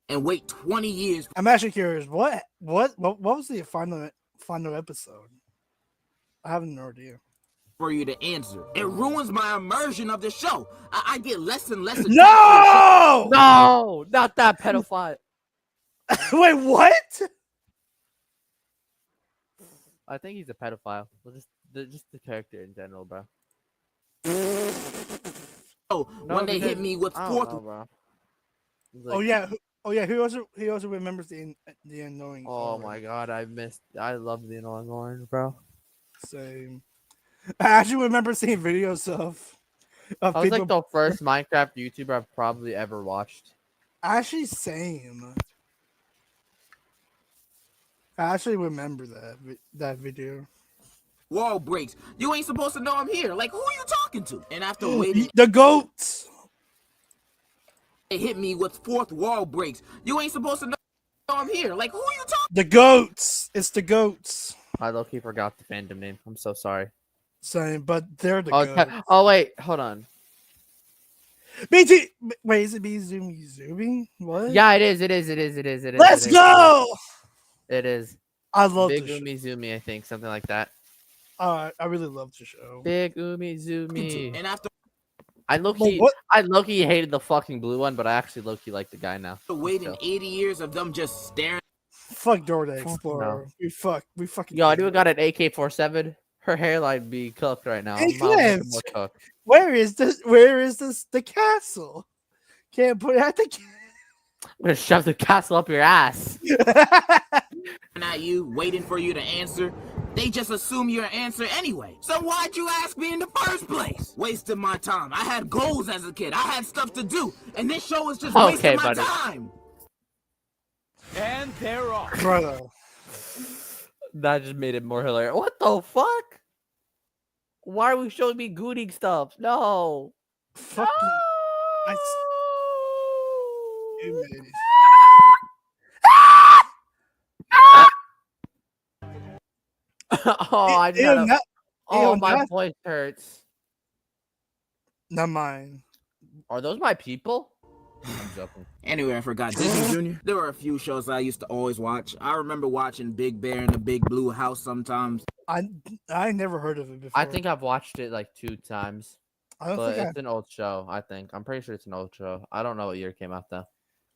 Speaker 5: And wait 20 years
Speaker 2: I'm actually curious. What was the final episode? I have no idea.
Speaker 5: for you to answer. It ruins my immersion of the show. I get less and less.
Speaker 2: No!
Speaker 1: No, not that pedophile.
Speaker 2: Wait, what?
Speaker 1: I think he's a pedophile. Well, just the character in general, bro.
Speaker 5: Oh,
Speaker 1: No,
Speaker 5: when they
Speaker 1: because-
Speaker 5: hit me with
Speaker 1: I don't
Speaker 5: fourth.
Speaker 1: know, bro. He's
Speaker 2: Oh
Speaker 1: like,
Speaker 2: yeah. Who also remembers the annoying?
Speaker 1: oh
Speaker 2: orange?
Speaker 1: my god, I love the annoying orange, bro.
Speaker 2: Same. I actually remember seeing videos of
Speaker 1: I was
Speaker 2: people.
Speaker 1: like the first Minecraft YouTuber I've probably ever watched.
Speaker 2: Actually, same. I actually remember that video.
Speaker 5: Wall breaks. You ain't supposed to know I'm here. Like, who are you talking to? And after waiting,
Speaker 2: The goats.
Speaker 5: they hit me with fourth wall breaks. You ain't supposed to know I'm here. Like, who are you talking?
Speaker 2: The goats. It's the goats.
Speaker 1: I low-key forgot the fandom name. I'm so sorry.
Speaker 2: Same, but they're the
Speaker 1: Oh,
Speaker 2: goats.
Speaker 1: oh wait, hold on.
Speaker 2: BT. Wait, is it Zubi? What?
Speaker 1: Yeah, it is.
Speaker 2: Let's go.
Speaker 1: It is.
Speaker 2: I love
Speaker 1: Big
Speaker 2: the show.
Speaker 1: Umizoomi, I think, something like that.
Speaker 2: I really love the show.
Speaker 1: Big Umizoomi.
Speaker 5: And after
Speaker 1: I
Speaker 2: what?
Speaker 1: low-key hated the fucking blue one, but I actually low-key like the guy now.
Speaker 5: Waiting
Speaker 1: So-
Speaker 5: 80 years of them just staring.
Speaker 2: Fuck Dora the
Speaker 1: Fuck
Speaker 2: Explorer. We fucking.
Speaker 1: Yo, I
Speaker 2: hate
Speaker 1: do
Speaker 2: it.
Speaker 1: got an AK-47. Her hairline be cooked right now.
Speaker 2: Hey,
Speaker 1: I'm not looking
Speaker 2: Clint!
Speaker 1: more cooked.
Speaker 2: Where is this? Where is this? The castle. Can't put it at the.
Speaker 1: I'm gonna shove the castle up your ass.
Speaker 5: At you, waiting for you to answer. They just assume your answer anyway. So why'd you ask me in the first place? Wasted my time. I had goals as a kid. I had stuff to do. And this show is just
Speaker 1: Okay,
Speaker 5: wasting my
Speaker 1: buddy.
Speaker 5: time.
Speaker 6: And they're off.
Speaker 2: Brother.
Speaker 1: That just made it more hilarious. What the fuck? Why are we showing me gooning stuff? No.
Speaker 2: Fucking. I stupid.
Speaker 1: Oh, I
Speaker 2: Ew,
Speaker 1: gotta,
Speaker 2: not,
Speaker 1: oh,
Speaker 2: ew,
Speaker 1: my
Speaker 2: not-
Speaker 1: voice hurts.
Speaker 2: not mine.
Speaker 1: Are those my people? I'm joking.
Speaker 5: Anyway, I forgot Disney Jr. There were a few shows I used to always watch. I remember watching Big Bear and the Big Blue House sometimes.
Speaker 2: I never heard of it before.
Speaker 1: I think I've watched it like 2 times,
Speaker 2: I don't
Speaker 1: but
Speaker 2: think
Speaker 1: it's an old show. I think I'm pretty sure it's an old show. I don't know what year it came out though.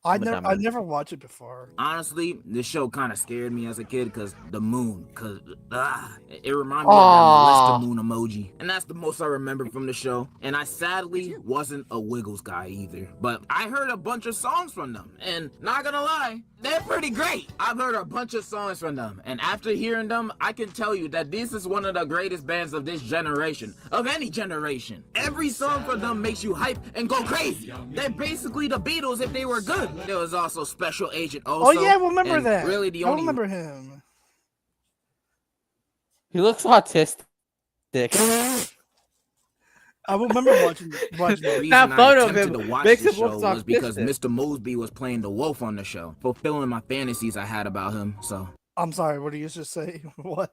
Speaker 2: I
Speaker 1: but
Speaker 2: never
Speaker 1: I'm-
Speaker 2: never watched it before.
Speaker 5: Honestly, this show kind of scared me as a kid because the moon, it reminded me of that
Speaker 1: Aw.
Speaker 5: molester moon emoji. And that's the most I remember from the show. And I sadly wasn't a Wiggles guy either. But I heard a bunch of songs from them. And not gonna lie, they're pretty great. I've heard a bunch of songs from them. And after hearing them, I can tell you that this is one of the greatest bands of this generation. Of any generation. Every song from them makes you hype and go crazy. They're basically the Beatles if they were good. There was also Special Agent
Speaker 2: Oh
Speaker 5: also.
Speaker 2: yeah, I remember
Speaker 5: and
Speaker 2: that.
Speaker 5: Really, the
Speaker 2: I
Speaker 5: only
Speaker 2: remember him.
Speaker 1: He looks autistic.
Speaker 2: I remember watching.
Speaker 5: The reason
Speaker 1: That
Speaker 5: I
Speaker 1: photo of
Speaker 5: attempted
Speaker 1: him
Speaker 5: to watch
Speaker 1: makes
Speaker 5: the
Speaker 1: him
Speaker 5: show
Speaker 1: look
Speaker 5: was because
Speaker 1: autistic.
Speaker 5: Mr. Mosby was playing the wolf on the show, fulfilling my fantasies I had about him. So,
Speaker 2: I'm sorry. What did you just say? What?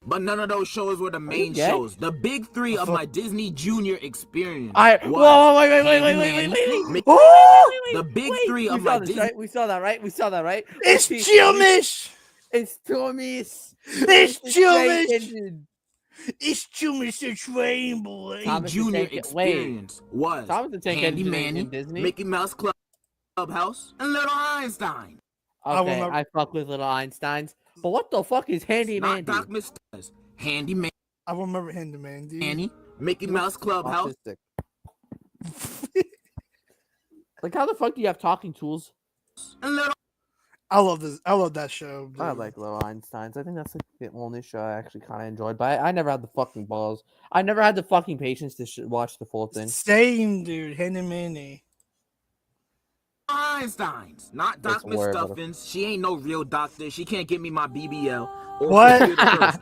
Speaker 5: but none of those shows were the main
Speaker 1: gay?
Speaker 5: shows. The big three of my Disney Junior experience.
Speaker 1: I
Speaker 5: was
Speaker 1: whoa, wait,
Speaker 5: Candyman,
Speaker 1: wait.
Speaker 2: Oh,
Speaker 5: The big
Speaker 1: Wait,
Speaker 5: three
Speaker 1: we
Speaker 5: of
Speaker 1: saw
Speaker 5: my
Speaker 1: this,
Speaker 5: Disney.
Speaker 1: right? We saw that, right? We saw that, right?
Speaker 2: it's
Speaker 1: We-
Speaker 2: Chumish.
Speaker 1: It's Tommy's.
Speaker 2: It's
Speaker 1: the train
Speaker 2: Chumish.
Speaker 1: engine.
Speaker 2: It's Chumish the train boy.
Speaker 1: Thomas the
Speaker 5: Junior
Speaker 1: Tank- wait.
Speaker 5: experience was
Speaker 1: Thomas the Tank
Speaker 5: Handy
Speaker 1: Engine
Speaker 5: Manny,
Speaker 1: in Disney?
Speaker 5: Mickey Mouse Clubhouse, and Little Einstein.
Speaker 2: I
Speaker 1: Okay,
Speaker 2: remember-
Speaker 1: I fuck with little Einsteins. But what the fuck is Handy
Speaker 5: Not
Speaker 1: Mandy?
Speaker 5: Doc Misters. Handy
Speaker 2: I remember Handyman, dude.
Speaker 5: Manny, Mickey Mouse Clubhouse.
Speaker 1: Autistic. Like, how the fuck do you have talking tools?
Speaker 5: And Little
Speaker 2: I love this. I love that show.
Speaker 1: I
Speaker 2: dude.
Speaker 1: like Little Einsteins. I think that's like the only show I actually kind of enjoyed. But I never had the fucking balls. I never had the fucking patience to watch the full thing.
Speaker 2: Same, dude. Handyman.
Speaker 5: Einsteins, not Doc
Speaker 1: It's word, but-
Speaker 5: Stuffins. She ain't no real doctor. She can't give me my BBL. or
Speaker 2: What?
Speaker 5: computer first.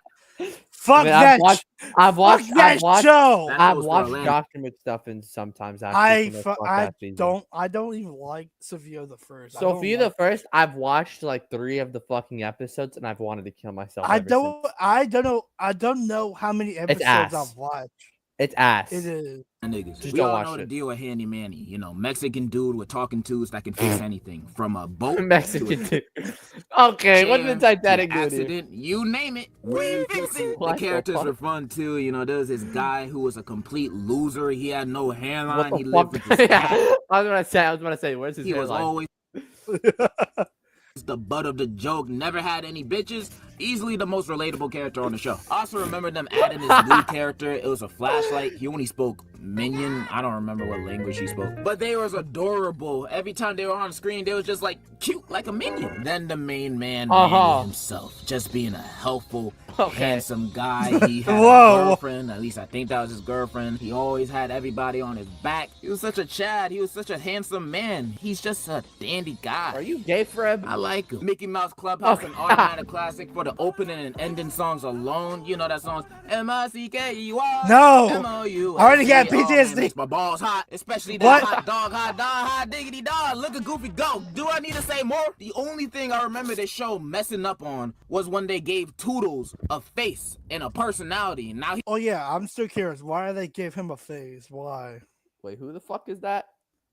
Speaker 2: Fuck
Speaker 1: I mean,
Speaker 2: that.
Speaker 1: I've watched
Speaker 2: Fuck that show.
Speaker 5: That
Speaker 1: I've
Speaker 5: goes for
Speaker 1: watched
Speaker 5: Atlanta.
Speaker 1: Dr. McStuffins sometimes. Actually, from the fuck that season.
Speaker 2: I don't even like Sophia the First.
Speaker 1: Sophia the First, I've watched like 3 of the fucking episodes, and I've wanted to kill myself.
Speaker 2: I
Speaker 1: ever
Speaker 2: don't.
Speaker 1: since.
Speaker 2: I don't know how many episodes
Speaker 1: ass.
Speaker 2: I've watched.
Speaker 1: It's ass.
Speaker 2: It is.
Speaker 5: Niggas.
Speaker 1: Just
Speaker 5: We
Speaker 1: don't
Speaker 5: all
Speaker 1: watch
Speaker 5: know the
Speaker 1: it.
Speaker 5: deal with Handy Manny. You know, Mexican dude with talking tools that can fix anything, from a boat
Speaker 1: Mexican
Speaker 5: to a
Speaker 1: dude. Okay, what did the
Speaker 5: chair,
Speaker 1: Titanic
Speaker 5: to
Speaker 1: do? Here?
Speaker 5: accident, you name it, we fix it.
Speaker 1: What
Speaker 5: The
Speaker 1: the
Speaker 5: characters
Speaker 1: fuck?
Speaker 5: were fun too. You know, there was this guy who was a complete loser. He had no
Speaker 1: What
Speaker 5: hairline. He
Speaker 1: the
Speaker 5: lived
Speaker 1: fuck?
Speaker 5: with his
Speaker 1: Yeah,
Speaker 5: cat.
Speaker 1: I was gonna say, where's his
Speaker 5: He was
Speaker 1: hairline?
Speaker 5: always the butt of the joke, never had any bitches. Easily the most relatable character on the show. I also remember them adding this new character. It was a flashlight. He only spoke Minion. I don't remember what language he spoke. But they was adorable. Every time they were on screen, they was just like cute, like a minion. Then the main man, Manny himself, just being a helpful, handsome guy. He had
Speaker 2: Whoa.
Speaker 5: a girlfriend. At least I think that was his girlfriend. He always had everybody on his back. He was such a Chad. He was such a handsome man. He's just a dandy guy.
Speaker 1: Are you gay, Fred?
Speaker 5: I like him. Mickey Mouse Clubhouse,
Speaker 1: Oh,
Speaker 5: an automatic classic for the opening and ending songs alone. You know that song, M-I-C-K-E-Y.
Speaker 2: No.
Speaker 5: M-O-U.
Speaker 2: I already got
Speaker 5: Oh, man,
Speaker 2: PTSD.
Speaker 5: makes my balls hot, especially that
Speaker 2: What?
Speaker 5: hot dog, hot diggity dog. Look at Goofy go. Do I need to say more? The only thing I remember this show messing up on was when they gave Toodles a face and a personality. Now
Speaker 2: Oh yeah, I'm still curious. Why do they give him a face? Why?
Speaker 1: Wait, who the fuck is that?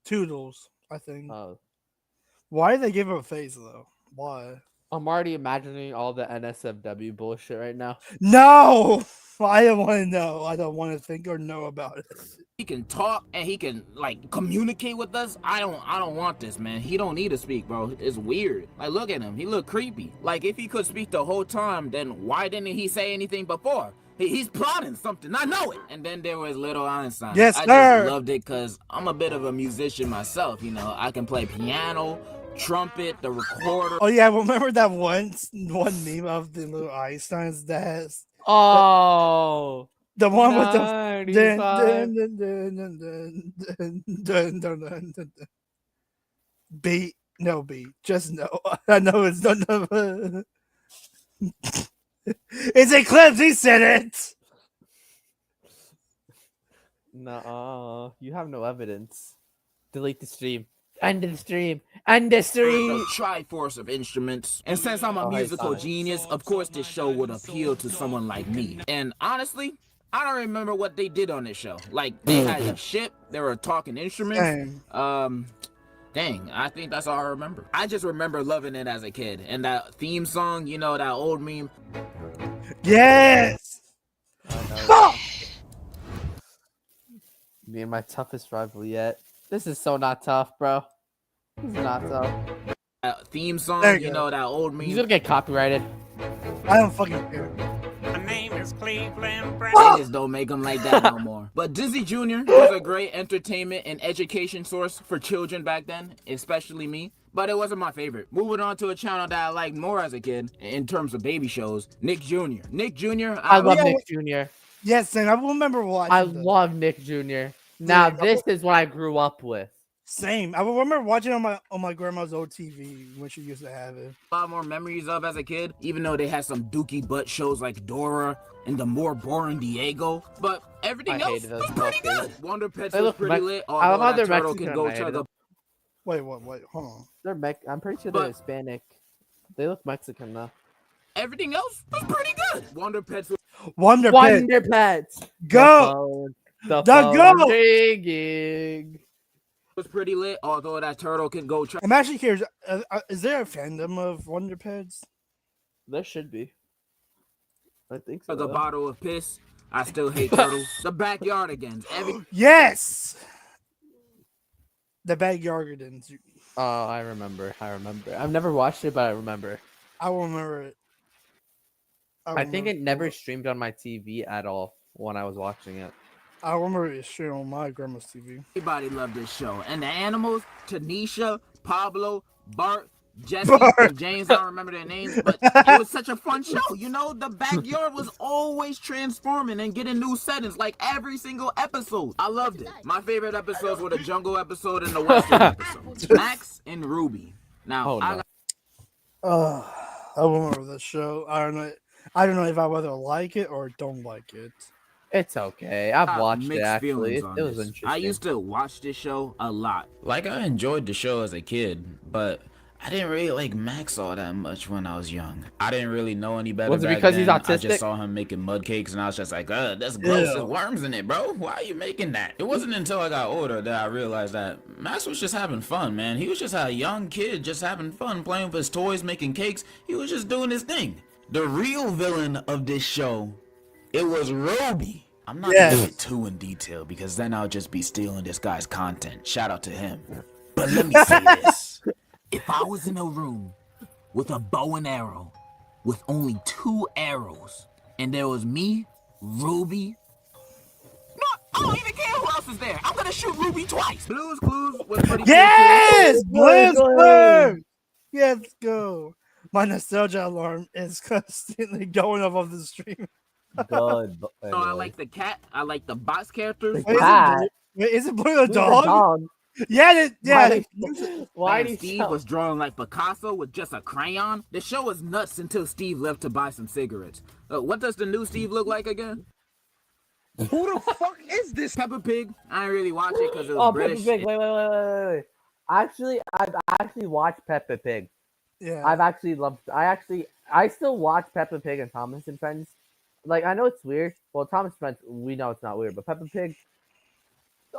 Speaker 2: Toodles, I think.
Speaker 1: Oh,
Speaker 2: Why do they give him a face though? Why?
Speaker 1: I'm already imagining all the NSFW bullshit right now.
Speaker 2: No, I don't want to know. I don't want to think or know about it.
Speaker 5: He can talk and he can like communicate with us. I don't want this, man. He don't need to speak, bro. It's weird. Like, look at him. He look creepy. Like, if he could speak the whole time, then why didn't he say anything before? He's plotting something. I know it. And then there was Little Einstein.
Speaker 2: Yes,
Speaker 5: I
Speaker 2: sir.
Speaker 5: just loved it because I'm a bit of a musician myself. You know, I can play piano, trumpet, the recorder.
Speaker 2: Oh yeah, remember that one meme of the Little Einsteins that's
Speaker 1: Oh,
Speaker 2: the one with the
Speaker 1: 95.
Speaker 2: beat, no beat, just no. I know it's not. It's Eclipse. He said it.
Speaker 1: No, you have no evidence. Delete the stream. End the stream. End the stream.
Speaker 5: The triforce of instruments. And since I'm a
Speaker 1: Oh, hey,
Speaker 5: musical
Speaker 1: Sonic.
Speaker 5: genius, of course this show would appeal to someone like me. And honestly, I don't remember what they did on this show. Like, they had a ship, they were talking instruments.
Speaker 2: Dang.
Speaker 5: Dang, I think that's all I remember. I just remember loving it as a kid. And that theme song, you know, that old meme.
Speaker 2: Yes.
Speaker 1: Fuck! Me and my toughest rival yet. This is so not tough, bro. This is not tough.
Speaker 5: That theme song,
Speaker 2: There you
Speaker 5: you
Speaker 2: go.
Speaker 5: know, that old
Speaker 1: He's
Speaker 5: meme.
Speaker 1: gonna get copyrighted.
Speaker 2: I don't fucking care.
Speaker 7: My name is Cleveland
Speaker 5: They
Speaker 7: Brown.
Speaker 5: just don't make them like that no more. But Disney Jr. was a great entertainment and education source for children back then, especially me. But it wasn't my favorite. Moving on to a channel that I liked more as a kid, in terms of baby shows, Nick Jr. Nick Jr.
Speaker 1: I love
Speaker 2: yeah,
Speaker 1: Nick Jr.
Speaker 2: Yes, and I remember watching.
Speaker 1: I
Speaker 2: them.
Speaker 1: love Nick Jr. Now
Speaker 2: Yeah,
Speaker 1: this is what I grew up with.
Speaker 2: Same. I remember watching on my grandma's old TV when she used to have it.
Speaker 5: A lot more memories of as a kid, even though they had some dookie butt shows like Dora and the more boring Diego. But everything
Speaker 1: I
Speaker 5: else
Speaker 1: hated those
Speaker 5: was pretty
Speaker 1: fuckers.
Speaker 5: good. Wonder Pets
Speaker 1: They
Speaker 5: was
Speaker 1: look
Speaker 5: pretty
Speaker 1: Mex-
Speaker 5: lit.
Speaker 1: I love
Speaker 5: Although
Speaker 1: how
Speaker 5: that
Speaker 1: they're
Speaker 5: turtle
Speaker 1: Mexican
Speaker 5: can go
Speaker 1: and I
Speaker 5: chug
Speaker 1: hated
Speaker 5: a
Speaker 1: them.
Speaker 2: Wait, hold on.
Speaker 1: I'm pretty sure
Speaker 5: But-
Speaker 1: they're Hispanic. They look Mexican though.
Speaker 5: Everything else was pretty good. Wonder Pets was
Speaker 2: Wonder Pet.
Speaker 1: Wonder Pets.
Speaker 2: Go.
Speaker 1: The
Speaker 2: The
Speaker 1: phone
Speaker 2: go!
Speaker 1: ringing.
Speaker 5: pretty lit. Although that turtle can go chug
Speaker 2: I'm actually curious. Is there a fandom of Wonder Pets?
Speaker 1: There should be. I think so.
Speaker 5: a
Speaker 1: though.
Speaker 5: bottle of piss. I still hate turtles. The backyardigans.
Speaker 2: Yes. The Backyardigans.
Speaker 1: Oh, I remember. I've never watched it, but I remember.
Speaker 2: I remember it.
Speaker 1: I think it never streamed on my TV at all when I was watching it.
Speaker 2: I remember it straight on my grandma's TV.
Speaker 5: Everybody loved this show. And the animals, Tanisha, Pablo, Bart, Jesse,
Speaker 2: Bart.
Speaker 5: and James, I don't remember their names, but it was such a fun show. You know, the backyard was always transforming and getting new settings like every single episode. I loved it. My favorite episodes were the jungle episode and the western episode. Max and Ruby. Now,
Speaker 1: Oh, no.
Speaker 2: I remember the show. I don't know if I whether like it or don't like it.
Speaker 1: It's okay. I've
Speaker 5: got
Speaker 1: watched it
Speaker 5: mixed
Speaker 1: actually.
Speaker 5: feelings
Speaker 1: It
Speaker 5: on
Speaker 1: was
Speaker 5: this.
Speaker 1: interesting.
Speaker 5: I used to watch this show a lot.
Speaker 8: Like, I enjoyed the show as a kid, but I didn't really like Max all that much when I was young. I didn't really know any better.
Speaker 1: Was it
Speaker 8: back
Speaker 1: because he's
Speaker 8: then. I
Speaker 1: autistic?
Speaker 8: just saw him making mud cakes, and I was just like, that's gross.
Speaker 2: Ew.
Speaker 8: There's worms in it, bro. Why are you making that? It wasn't until I got older that I realized that Max was just having fun, man. He was just a young kid just having fun, playing with his toys, making cakes. He was just doing his thing. The real villain of this show, it was Roby. I'm not
Speaker 2: Yes.
Speaker 8: gonna get too in detail because then I'll just be stealing this guy's content. Shout out to him. But let me say this.
Speaker 5: If I was in a room with a bow and arrow with only 2 arrows and there was me, Ruby. No, I don't even care who else is there. I'm gonna shoot Ruby twice. Blue's Clues was pretty cool,
Speaker 2: Yes,
Speaker 1: Good,
Speaker 2: Blitz
Speaker 1: good.
Speaker 2: Blur! Yeah, let's go. My nostalgia alarm is constantly going off of the stream.
Speaker 1: Good.
Speaker 5: too. So I like the cat. I like the box characters.
Speaker 1: The cat?
Speaker 2: Is it Blue the dog? Yeah,
Speaker 1: Why do
Speaker 5: And
Speaker 1: you
Speaker 5: Steve
Speaker 1: sound-
Speaker 5: was drawing like Picasso with just a crayon. The show was nuts until Steve left to buy some cigarettes. What does the new Steve look like again?
Speaker 6: Who the fuck is this?
Speaker 5: Peppa Pig. I didn't really watch it because it was
Speaker 1: Oh,
Speaker 5: British.
Speaker 1: Peppa Pig! Wait! I've actually watched Peppa Pig.
Speaker 2: yeah.
Speaker 1: I still watch Peppa Pig and Thomas and Friends. Like, I know it's weird. Well, Thomas and Friends, we know it's not weird, but Peppa Pig.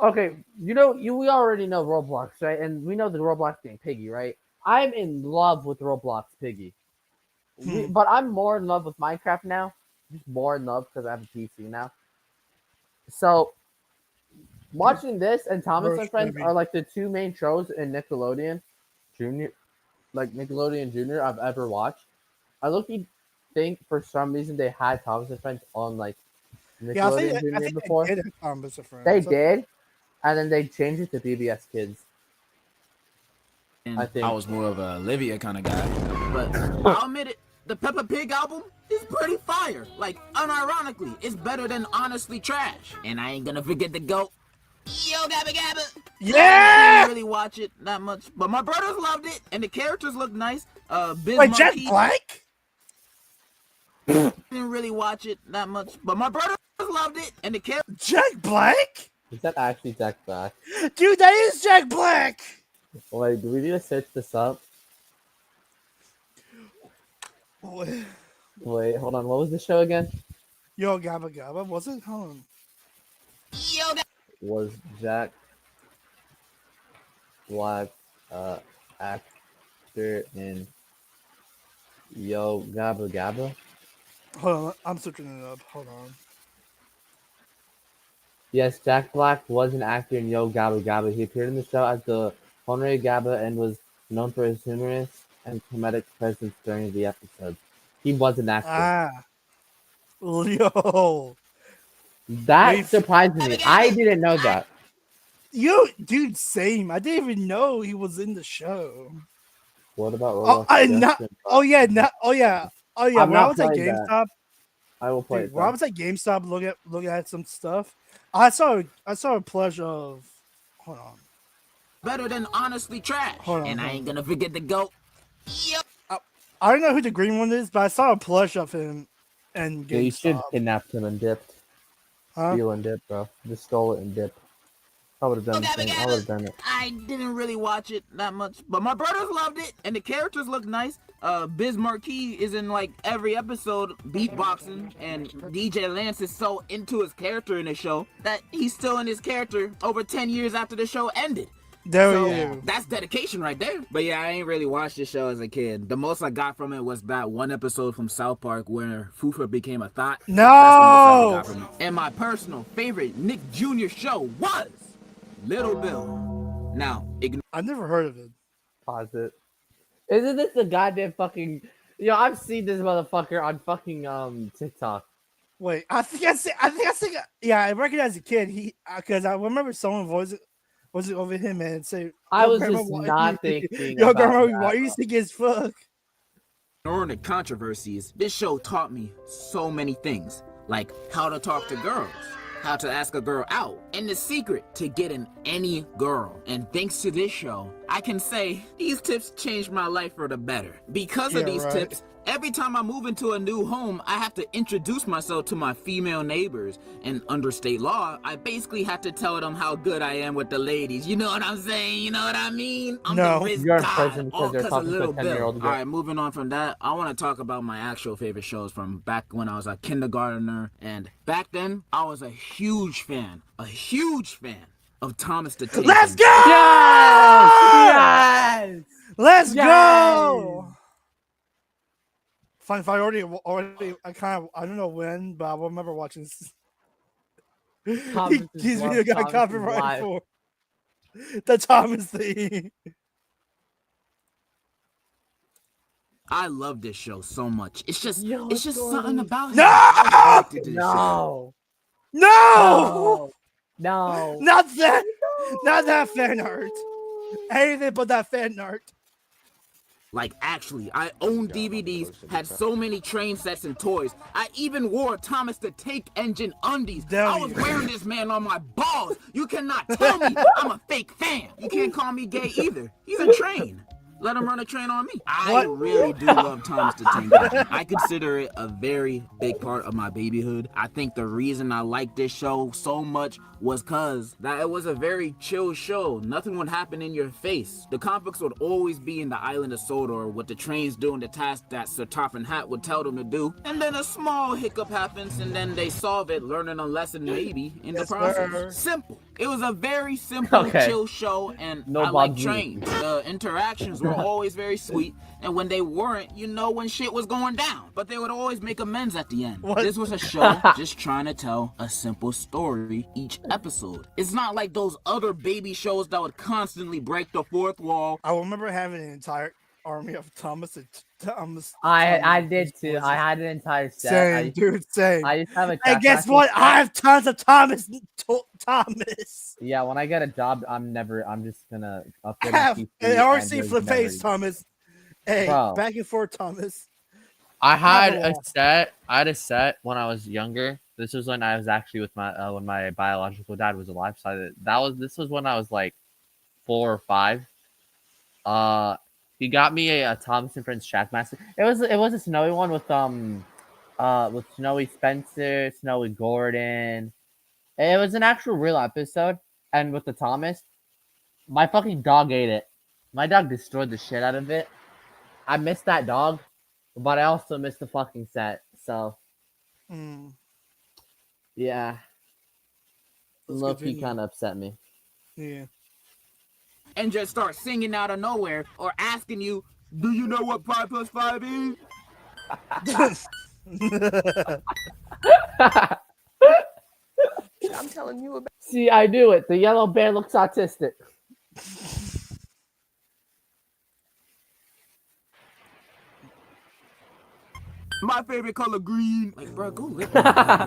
Speaker 1: Okay, we already know Roblox, right? And we know the Roblox being Piggy, right? I'm in love with Roblox Piggy. But I'm more in love with Minecraft now. Just more in love because I have a PC now. So watching this and Thomas and Friends
Speaker 2: Baby.
Speaker 1: are like the two main shows in Nickelodeon Junior, like Nickelodeon Junior I've ever watched. I think for some reason they had Thomas and Friends on like
Speaker 2: Yeah,
Speaker 1: Nickelodeon
Speaker 2: I
Speaker 1: Junior
Speaker 2: think
Speaker 1: before.
Speaker 2: they did have Thomas and Friends.
Speaker 1: They did, and then they changed it to PBS Kids.
Speaker 5: And
Speaker 1: I think.
Speaker 8: I was more of a Olivia kind of guy.
Speaker 5: But I'll admit it, the Peppa Pig album is pretty fire. Like, unironically, it's better than Honestly Trash. And I ain't gonna forget the GOAT. Yo, Gabba Gabba! I didn't really watch it that much, but my brothers loved it, and the characters look nice. Biz
Speaker 2: Wait, Jack
Speaker 5: Marquis
Speaker 2: Black?
Speaker 5: didn't really watch it that much, but my brothers loved it, and the characters.
Speaker 2: Jack Black?
Speaker 1: Is that actually Jack Black?
Speaker 2: Dude, that is Jack Black!
Speaker 1: Wait, do we need to search this up?
Speaker 2: Wait.
Speaker 1: Wait, hold on. What was the show again?
Speaker 2: Yo, Gabba Gabba, was it? Hold on.
Speaker 5: Yo,
Speaker 1: Was Jack Black actor in Yo Gabba Gabba?
Speaker 2: Hold on, I'm searching it up. Hold on.
Speaker 1: Yes, Jack Black was an actor in Yo Gabba Gabba. He appeared in the show as the Honorary Gabba and was known for his humorous and comedic presence during the episode. He was an actor.
Speaker 2: Ah. Yo.
Speaker 1: That
Speaker 2: Wait.
Speaker 1: surprised me. I didn't know that.
Speaker 2: Yo, dude, same. I didn't even know he was in the show.
Speaker 1: What about
Speaker 2: Oh,
Speaker 1: Roblox
Speaker 2: yeah.
Speaker 1: Justin?
Speaker 2: Oh, yeah.
Speaker 1: I'm
Speaker 2: When I
Speaker 1: not
Speaker 2: was at
Speaker 1: playing that.
Speaker 2: GameStop,
Speaker 1: I will play
Speaker 2: dude,
Speaker 1: it.
Speaker 2: when I
Speaker 1: though.
Speaker 2: was at GameStop looking at some stuff, I saw a pleasure of. Hold on.
Speaker 5: better than Honestly Trash.
Speaker 2: Hold on,
Speaker 5: And I
Speaker 2: hold
Speaker 5: ain't gonna forget the GOAT. Yo,
Speaker 2: I don't know who the green one is, but I saw a plush of him and
Speaker 1: Yeah, you should
Speaker 2: GameStop.
Speaker 1: kidnapped him and dipped.
Speaker 2: Huh?
Speaker 1: Steal and dip, bro. Just stole it and dip. I would have done the same. I would have done it.
Speaker 5: I didn't really watch it that much, but my brothers loved it, and the characters look nice. Biz Marquis is in like every episode beatboxing, and DJ Lance is so into his character in the show that he's still in his character over 10 years after the show ended.
Speaker 2: There
Speaker 5: So
Speaker 2: we go.
Speaker 5: that's dedication right there. But yeah, I ain't really watched the show as a kid. The most I got from it was that one episode from South Park where Fufa became a thought. That's the most I
Speaker 2: No!
Speaker 5: got from it. And my personal favorite Nick Jr. show was Little Bill. Now, ignore
Speaker 2: I've never heard of it.
Speaker 1: Pause it. Isn't this the goddamn fucking? Yo, I've seen this motherfucker on fucking TikTok.
Speaker 2: Wait, I think yeah, I recognize the kid. He because I remember someone was it over him and say
Speaker 1: I
Speaker 2: "Yo,
Speaker 1: was
Speaker 2: grandma,
Speaker 1: just
Speaker 2: why
Speaker 1: not
Speaker 2: you-
Speaker 1: thinking.
Speaker 2: Yo,
Speaker 1: about
Speaker 2: grandma,
Speaker 1: that.
Speaker 2: why you think as fuck?
Speaker 5: ignoring the controversies, this show taught me so many things. Like how to talk to girls, how to ask a girl out, and the secret to getting any girl. And thanks to this show, I can say these tips changed my life for the better. Because
Speaker 2: Yeah,
Speaker 5: of these
Speaker 2: right.
Speaker 5: tips, every time I move into a new home, I have to introduce myself to my female neighbors. And under state law, I basically have to tell them how good I am with the ladies. You know what I'm saying? You know what I mean? I'm
Speaker 2: No.
Speaker 5: the Riz
Speaker 1: You're in
Speaker 5: God,
Speaker 1: prison because
Speaker 5: all
Speaker 1: you're
Speaker 5: 'cause of
Speaker 1: talking to a
Speaker 5: Little
Speaker 1: 10-year-old
Speaker 5: Bill.
Speaker 1: girl.
Speaker 5: All right, moving on from that, I want to talk about my actual favorite shows from back when I was a kindergartner. And back then, I was a huge fan of Thomas the Tank.
Speaker 2: Let's go!
Speaker 1: Yes!
Speaker 2: Let's
Speaker 1: Yes!
Speaker 2: go! Fine, if I already, I don't know when, but I remember watching this.
Speaker 1: Thomas
Speaker 2: He
Speaker 1: is
Speaker 2: gives me
Speaker 1: love,
Speaker 2: a guy
Speaker 1: Thomas is
Speaker 2: copyright
Speaker 1: life.
Speaker 2: for the Thomas thing.
Speaker 5: I love this show so much. It's just
Speaker 1: Yo,
Speaker 5: something about him.
Speaker 2: No!
Speaker 5: I addicted to this shit.
Speaker 1: No!
Speaker 2: No!
Speaker 1: No!
Speaker 2: Not that fan art. Anything but that fan art.
Speaker 5: Like, actually, I owned DVDs, had so many train sets and toys. I even wore Thomas the Tank Engine undies.
Speaker 2: Damn
Speaker 5: I was
Speaker 2: you.
Speaker 5: wearing this man on my balls. You cannot tell me I'm a fake fan. You can't call me gay either. He's a train. Let him run a train on me. I
Speaker 2: What?
Speaker 5: really do love Thomas the Tank Engine. I consider it a very big part of my babyhood. I think the reason I like this show so much was cause that it was a very chill show. Nothing would happen in your face. The comic books would always be in the island of Sodor with the trains doing the task that Sir Toppin Hat would tell them to do. And then a small hiccup happens and then they solve it, learning a lesson maybe in the
Speaker 2: Yes,
Speaker 5: process.
Speaker 2: sir.
Speaker 5: Simple. It was a very simple,
Speaker 1: Okay.
Speaker 5: chill show, and
Speaker 9: No
Speaker 5: I like
Speaker 9: Bob G.
Speaker 5: trains. The interactions were always very sweet, and when they weren't, you know when shit was going down. But they would always make amends at the end.
Speaker 2: What?
Speaker 5: This was a show just trying to tell a simple story each episode. It's not like those other baby shows that would constantly break the fourth wall.
Speaker 2: I remember having an entire army of Thomas and Thomas.
Speaker 9: I
Speaker 2: Thomas
Speaker 9: did too.
Speaker 2: voices.
Speaker 9: I had an entire set.
Speaker 2: Same, dude. Same.
Speaker 9: I just have a.
Speaker 2: And
Speaker 9: chat
Speaker 2: guess
Speaker 9: box
Speaker 2: what?
Speaker 9: with-
Speaker 2: I have tons of Thomas.
Speaker 9: Yeah, when I get a job, I'm just gonna upload
Speaker 2: I
Speaker 9: my
Speaker 2: have
Speaker 9: PC
Speaker 2: an
Speaker 9: and
Speaker 2: RC
Speaker 9: there's
Speaker 2: flip
Speaker 9: never-
Speaker 2: face, Thomas. Hey,
Speaker 9: Bro.
Speaker 2: back and forth, Thomas.
Speaker 1: I had
Speaker 2: Bravo.
Speaker 1: a set. I had a set when I was younger. This was when I was actually with my when my biological dad was alive. So this was when I was like 4 or 5. He got me a Thomas and Friends Trackmaster. It was a snowy one with Snowy Spencer, Snowy Gordon. It was an actual real episode, and with the Thomas, my fucking dog ate it. My dog destroyed the shit out of it. I missed that dog, but I also missed the fucking set. So
Speaker 2: Mm,
Speaker 9: yeah,
Speaker 2: let's
Speaker 9: low-key
Speaker 2: continue.
Speaker 9: kind of upset me.
Speaker 2: Yeah.
Speaker 5: And just start singing out of nowhere or asking you, do you know what 5 plus 5 is?
Speaker 6: I'm telling you about.
Speaker 9: See, I do it. The yellow bear looks autistic.
Speaker 5: My favorite color, green. Like, bro, go lick it.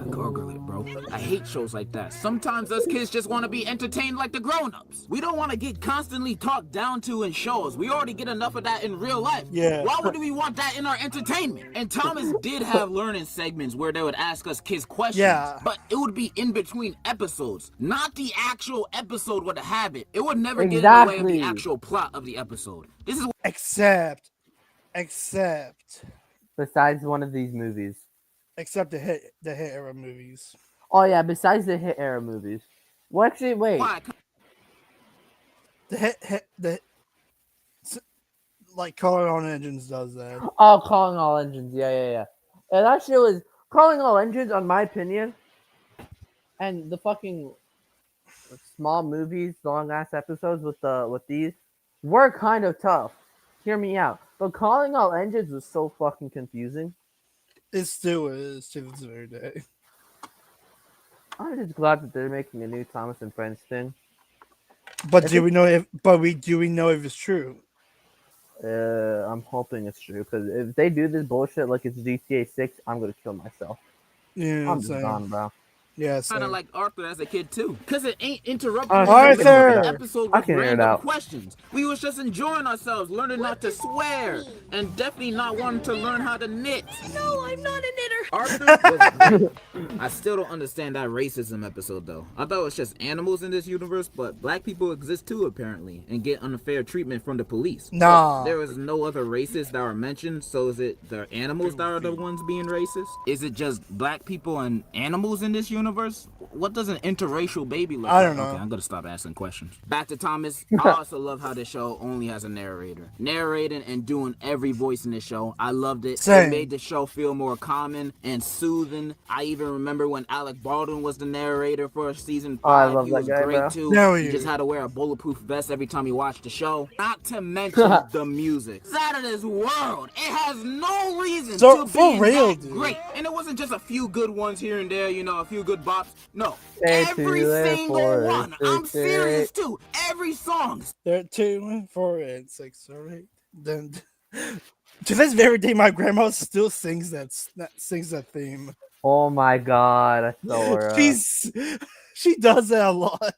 Speaker 5: Gargle it, bro. I hate shows like that. Sometimes us kids just want to be entertained like the grown-ups. We don't want to get constantly talked down to in shows. We already get enough of that in real life.
Speaker 2: Yeah.
Speaker 5: Why would we want that in our entertainment? And Thomas did have learning segments where they would ask us kids questions.
Speaker 2: Yeah.
Speaker 5: But it would be in between episodes. Not the actual episode would have it. It would never get in the way of the
Speaker 9: Exactly.
Speaker 5: actual plot of the episode. This is
Speaker 2: except
Speaker 9: Besides one of these movies.
Speaker 2: the hit era movies.
Speaker 9: Oh yeah, besides the hit era movies. Well, actually, wait.
Speaker 5: why.
Speaker 2: Like Color on Engines does that.
Speaker 9: Oh, Calling All Engines. Yeah. And that shit was Calling All Engines, on my opinion. And the fucking small movies, long ass episodes with these were kind of tough. Hear me out. But Calling All Engines was so fucking confusing.
Speaker 2: It still is to this very day.
Speaker 9: I'm just glad that they're making a new Thomas and Friends thing.
Speaker 2: But do we know if it's true?
Speaker 9: I'm hoping it's true, because if they do this bullshit like it's GTA 6, I'm gonna kill myself.
Speaker 2: Yeah,
Speaker 9: I'm just gone, bro.
Speaker 2: Yeah,
Speaker 5: Kind of like Arthur as a kid too, cause it ain't interrupting
Speaker 2: Arthur!
Speaker 5: the episode
Speaker 9: I
Speaker 5: with
Speaker 9: can hear it
Speaker 5: random
Speaker 9: out.
Speaker 5: questions. We was just enjoying ourselves, learning not to swear, and definitely not wanting to learn how to knit.
Speaker 6: No, I'm not a knitter.
Speaker 5: Arthur was great. I still don't understand that racism episode though. I thought it was just animals in this universe, but black people exist too apparently, and get unfair treatment from the police.
Speaker 2: Nah.
Speaker 5: There was no other races that were mentioned, so is it the animals that are the ones being racist? Is it just black people and animals in this universe? What does an interracial baby look
Speaker 2: I
Speaker 5: like?
Speaker 2: don't know.
Speaker 5: Okay, I'm gonna stop asking questions. Back to Thomas. I also love how this show only has a narrator. Narrating and doing every voice in this show. I loved it.
Speaker 2: Same.
Speaker 5: It made the show feel more common and soothing. I even remember when Alec Baldwin was the narrator for season 5.
Speaker 9: Oh, I love
Speaker 5: he
Speaker 9: that
Speaker 5: was
Speaker 9: guy,
Speaker 5: great
Speaker 9: bro.
Speaker 5: too.
Speaker 2: No,
Speaker 5: He
Speaker 2: you-
Speaker 5: just had to wear a bulletproof vest every time he watched the show. Not to mention the music. It's out of this world. It has no reason
Speaker 2: So,
Speaker 5: to
Speaker 2: for
Speaker 5: be
Speaker 2: real,
Speaker 5: that
Speaker 2: dude.
Speaker 5: great. And it wasn't just a few good ones here and there, a few good bops. No,
Speaker 9: Stay
Speaker 5: every
Speaker 9: tuned
Speaker 5: single
Speaker 9: for it,
Speaker 5: one. I'm
Speaker 9: stay
Speaker 5: serious too. Every song.
Speaker 2: 13, 4, and 6, or 8. Then to this very day, my grandma still sings that theme.
Speaker 9: Oh my god, I saw her.
Speaker 2: She does that a lot.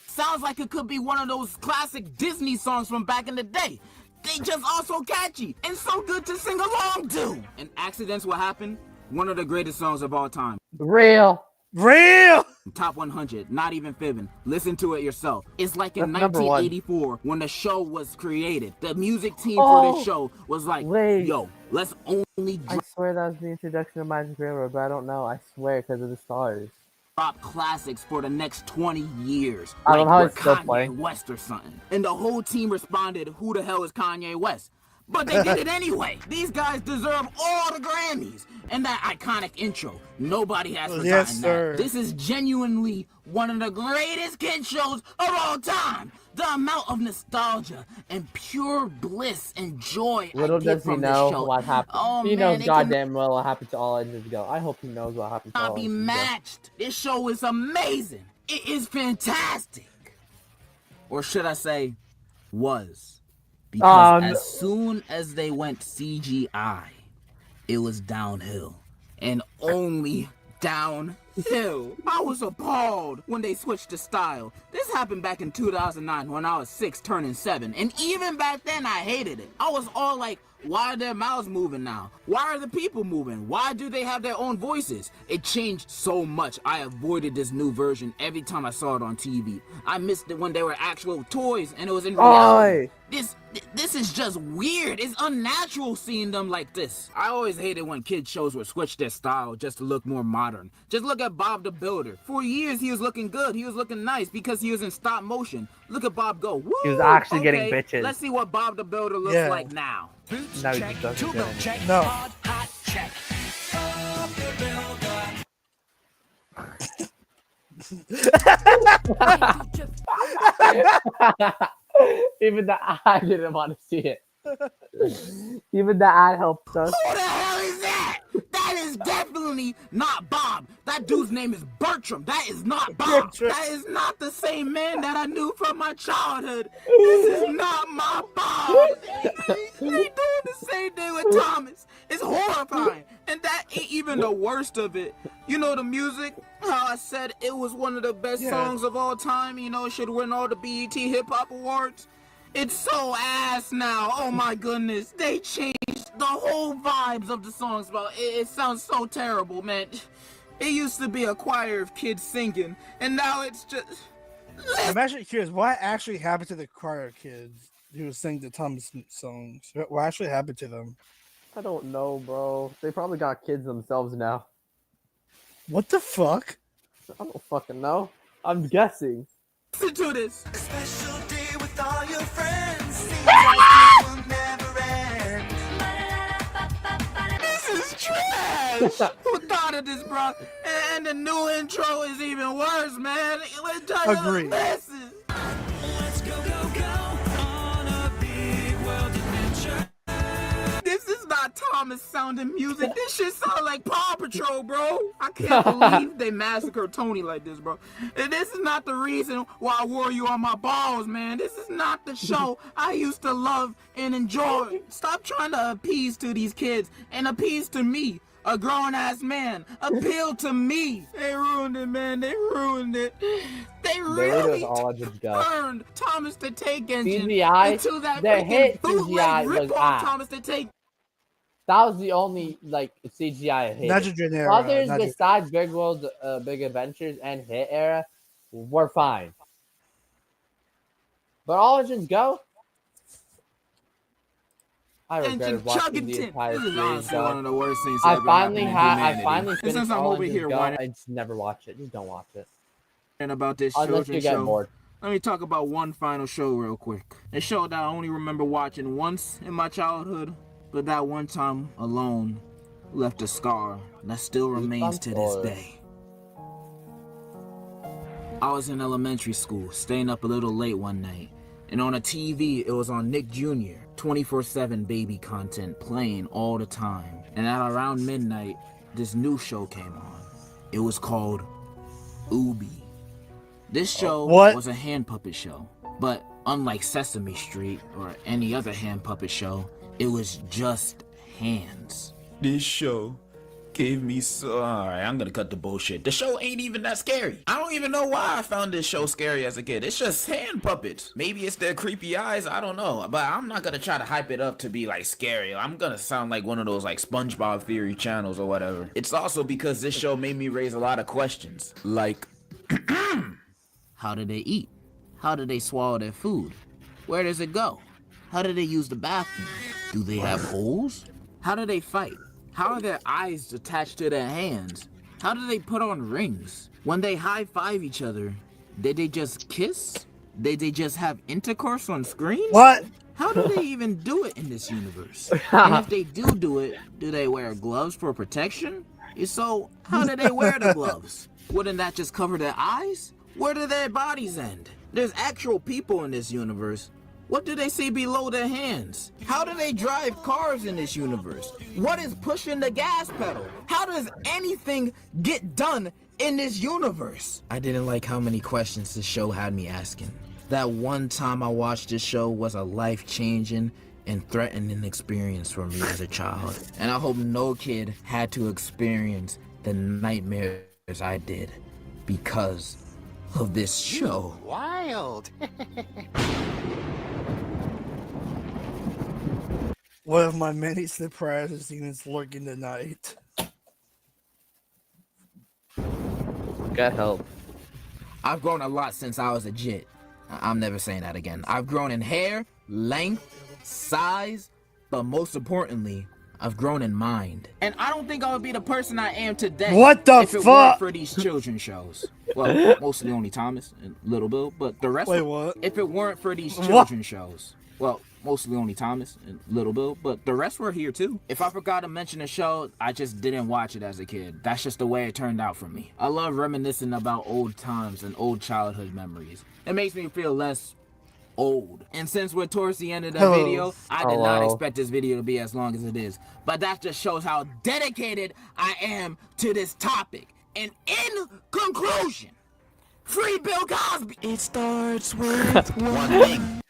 Speaker 5: Sounds like it could be one of those classic Disney songs from back in the day. They just also catchy and so good to sing along to. And accidents will happen. One of the greatest songs of all time.
Speaker 9: Real.
Speaker 5: Top 100, not even fibbing. Listen to it yourself. It's like in
Speaker 9: That's number one.
Speaker 5: 1984 when the show was created. The music team
Speaker 9: Oh,
Speaker 5: for this show was like,
Speaker 9: wait.
Speaker 5: yo, let's only
Speaker 9: I swear that was the introduction of Magic Railroad, but I don't know. I swear because of the stars.
Speaker 5: Drop classics for the next 20 years.
Speaker 9: I don't know how
Speaker 5: we're
Speaker 9: it's still
Speaker 5: Kanye
Speaker 9: playing.
Speaker 5: West or something. And the whole team responded, who the hell is Kanye West? But they did it anyway. These guys deserve all the Grammys. And that iconic intro. Nobody has forgotten
Speaker 2: Yes, sir.
Speaker 5: that. This is genuinely one of the greatest kid shows of all time. The amount of nostalgia and pure bliss and joy
Speaker 9: Little
Speaker 5: I get
Speaker 9: does he
Speaker 5: from this
Speaker 9: know
Speaker 5: show.
Speaker 9: what happened.
Speaker 5: Oh,
Speaker 9: He
Speaker 5: man,
Speaker 9: knows
Speaker 5: it
Speaker 9: goddamn well what happened to All Engines Go. I hope he knows what happened to
Speaker 5: cannot
Speaker 9: All
Speaker 5: be
Speaker 9: Engines Go.
Speaker 5: matched. This show is amazing. It is fantastic. Or should I say, was. Because
Speaker 9: No.
Speaker 5: as soon as they went CGI, it was downhill. And only downhill. I was appalled when they switched to style. This happened back in 2009 when I was 6 turning 7. And even back then I hated it. I was all like, why are their mouths moving now? Why are the people moving? Why do they have their own voices? It changed so much. I avoided this new version every time I saw it on TV. I missed it when they were actual toys and it was in reality. This is just weird. It's unnatural seeing them like this. I always hated when kid shows would switch their style just to look more modern. Just look at Bob the Builder. For years he was looking good. He was looking nice because he was in stop motion. Look at Bob go. Woo!
Speaker 9: He was actually getting
Speaker 5: Okay,
Speaker 9: bitches.
Speaker 5: Let's see what Bob the Builder looks
Speaker 2: Yeah.
Speaker 5: like now.
Speaker 9: No, he just doesn't get any.
Speaker 2: No.
Speaker 9: Even the ad didn't want to see it. Even the ad helped us.
Speaker 5: Who the hell is that? That is definitely not Bob. That dude's name is Bertram. That is not Bob.
Speaker 2: Bertram.
Speaker 5: That is not the same man that I knew from my childhood. This is not my Bob. They doing the same thing with Thomas. It's horrifying. And that ain't even the worst of it. You know the music? How I said it was one of the best
Speaker 2: Yeah.
Speaker 5: songs of all time. You know, it should win all the BET Hip Hop Awards. It's so ass now. Oh my goodness. They changed the whole vibes of the songs, bro. It sounds so terrible, man. It used to be a choir of kids singing, and now it's just...
Speaker 2: I'm actually curious. What actually happened to the choir kids who sang the Thomas songs? What actually happened to them?
Speaker 9: I don't know, bro. They probably got kids themselves now.
Speaker 2: What the fuck?
Speaker 9: I don't fucking know. I'm guessing.
Speaker 5: Listen to this.
Speaker 4: A special day with all your friends. Seems like it will never end.
Speaker 5: This is trash. Who thought of this, bro? And the new intro is even worse, man. Let's tell you
Speaker 2: Agreed.
Speaker 5: this.
Speaker 4: Let's go, go, go on a big world adventure.
Speaker 5: This is not Thomas sounding music. This shit sound like Paw Patrol, bro. I can't believe they massacred Tony like this, bro. And this is not the reason why I wore you on my balls, man. This is not the show I used to love and enjoy. Stop trying to appease to these kids and appease to me, a grown-ass man. Appeal to me. They ruined it, man. They ruined it. They really
Speaker 9: All Engines Go.
Speaker 5: turned Thomas the Tank Engine
Speaker 9: CGI,
Speaker 5: into that
Speaker 9: the
Speaker 5: freaking
Speaker 9: hit
Speaker 5: bootleg
Speaker 9: CGI was
Speaker 5: rip-off
Speaker 9: ass.
Speaker 5: Thomas the Tank.
Speaker 9: That was the only like CGI I hated.
Speaker 2: Nitrogen era.
Speaker 9: Others
Speaker 2: Nitrogen.
Speaker 9: besides Big World, Big Adventures, and Hit era were fine. But All Engines Go. I regretted watching the
Speaker 5: Chuggington.
Speaker 9: entire
Speaker 5: This is
Speaker 9: series.
Speaker 5: honestly one
Speaker 9: though.
Speaker 5: of the worst things
Speaker 9: I
Speaker 5: ever
Speaker 9: finally
Speaker 5: happened in
Speaker 9: I
Speaker 5: humanity.
Speaker 9: finally
Speaker 5: And
Speaker 9: finished
Speaker 5: since I'm
Speaker 9: All
Speaker 5: over
Speaker 9: Engines
Speaker 5: here
Speaker 9: Go.
Speaker 5: whining
Speaker 9: I just never watch it. Just don't watch it.
Speaker 5: about this
Speaker 9: Unless you
Speaker 5: children's
Speaker 9: get
Speaker 5: show,
Speaker 9: bored.
Speaker 5: let me talk about one final show real quick. A show that I only remember watching once in my childhood, but that one time alone left a scar that still remains to this day. I was in elementary school, staying up a little late one night, and on a TV, it was on Nick Jr., 24/7 baby content playing all the time. And at around midnight, this new show came on. It was called Ubi. This show
Speaker 2: What?
Speaker 5: was a hand puppet show, but unlike Sesame Street or any other hand puppet show, it was just hands.
Speaker 8: This show gave me so... Alright, I'm gonna cut the bullshit. The show ain't even that scary. I don't even know why I found this show scary as a kid. It's just hand puppets. Maybe it's their creepy eyes, I don't know. But I'm not gonna try to hype it up to be like scary. I'm gonna sound like one of those like SpongeBob Theory channels or whatever. It's also because this show made me raise a lot of questions. Like...
Speaker 5: How do they eat? How do they swallow their food? Where does it go? How do they use the bathroom? Do they have holes? How do they fight? How are their eyes attached to their hands? How do they put on rings? When they high-five each other, did they just kiss? Did they just have intercourse on screen?
Speaker 2: What?
Speaker 5: How do they even do it in this universe? And if they do it, do they wear gloves for protection? If so, how do they wear the gloves? Wouldn't that just cover their eyes? Where do their bodies end? There's actual people in this universe. What do they see below their hands? How do they drive cars in this universe? What is pushing the gas pedal? How does anything get done in this universe? I didn't like how many questions this show had me asking. That one time I watched this show was a life-changing and threatening experience for me as a child. And I hope no kid had to experience the nightmares I did because of this show.
Speaker 7: Wild.
Speaker 2: One of my many surprises demons lurk in the night.
Speaker 1: Get help.
Speaker 5: I've grown a lot since I was a jit. I'm never saying that again. I've grown in hair, length, size, but most importantly, I've grown in mind. And I don't think I would be the person I am today.
Speaker 2: What the
Speaker 5: if it weren't
Speaker 2: fuck?
Speaker 5: for these children's shows. Well, mostly only Thomas and Little Bill, but the rest.
Speaker 2: Wait, what?
Speaker 5: If it weren't for these children's shows. Well, mostly only Thomas and Little Bill, but the rest were here too. If I forgot to mention a show, I just didn't watch it as a kid. That's just the way it turned out for me. I love reminiscing about old times and old childhood memories. It makes me feel less old. And since we're towards the end of the video, I did not expect this video to be as long as it is. But that just shows how dedicated I am to this topic. And in conclusion, free Bill Cosby. It starts with one thing.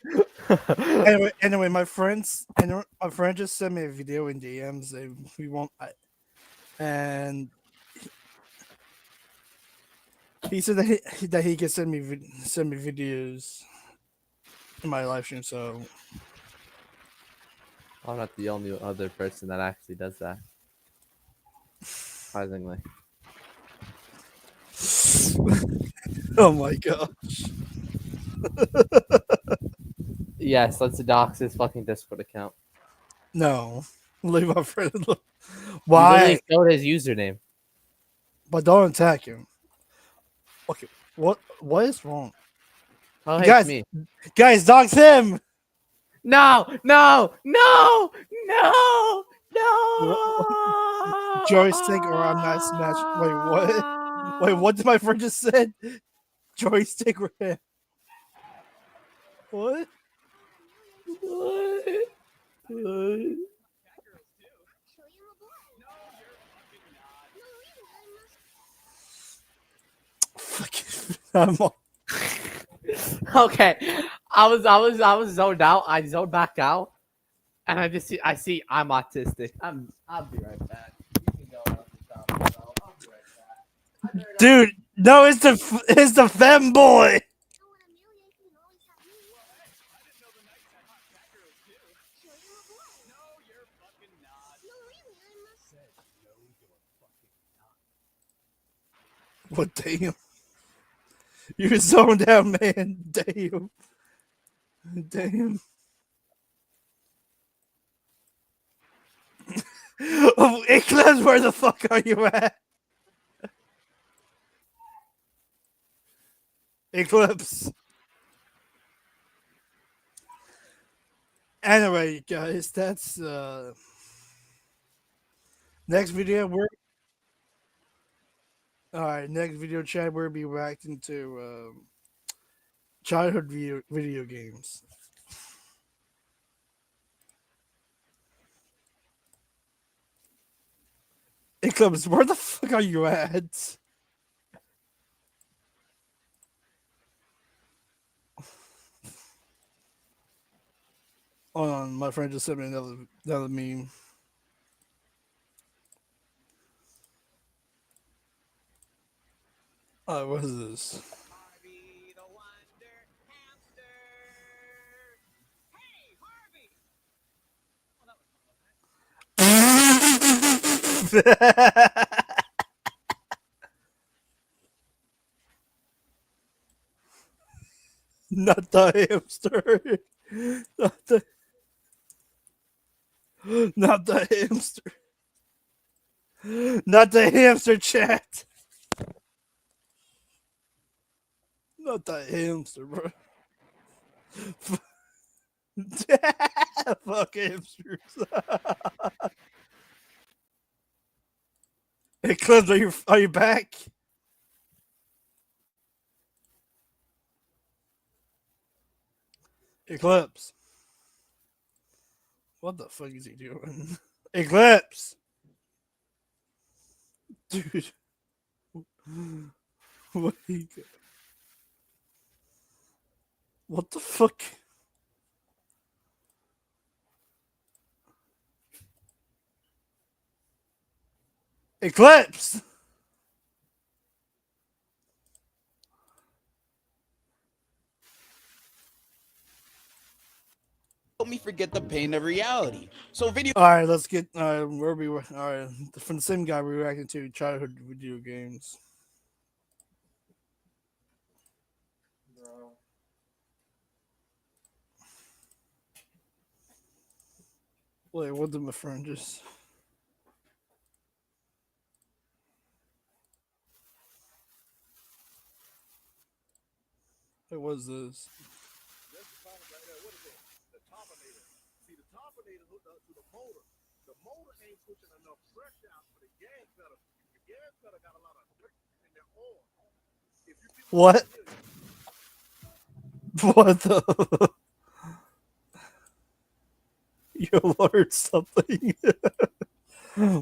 Speaker 2: Anyway, my friend just sent me a video in DMs. And he said that he can send me videos in my live stream. So
Speaker 1: I'm not the only other person that actually does that. Surprisingly.
Speaker 2: oh my gosh.
Speaker 1: Yes, let's dox his fucking Discord account.
Speaker 2: No, leave my friend alone.
Speaker 1: You
Speaker 2: Why?
Speaker 1: literally showed his username.
Speaker 2: But don't attack him. Okay, what is wrong?
Speaker 1: Oh,
Speaker 2: You
Speaker 1: hey, it's me.
Speaker 2: Guys, dox him.
Speaker 1: No!
Speaker 2: Joystick or I'm not smash. Wait, what? Wait, what did my friend just said? Joystick or him? What? Fucking, I'm on.
Speaker 1: Okay, I was zoned out. I zoned back out, and I see I'm autistic. I'll be right back. You can go off the top, so I'll be right back.
Speaker 2: Dude, no, it's the femboy. What damn? You're zoned out, man. Damn. Damn. Oh, Eclipse, where the fuck are you at? Eclipse. Anyway, guys, that's next video next video chat we'll be reacting to childhood video games. Eclipse, where the fuck are you at? Hold on, my friend just sent me another meme. What is this? Not the hamster. Not the hamster. Not the hamster chat. Not the hamster, bro. Fuck hamsters. Hey, Clips, are you back? Eclipse. What the fuck is he doing? Eclipse. Dude. What the fuck? Eclipse.
Speaker 5: Help me forget the pain of reality. So video
Speaker 2: All right, let's get where we were. All right, from the same guy we were reacting to childhood video games. Wait, what did my friend just? Wait, what is this? What? What the? You learned something.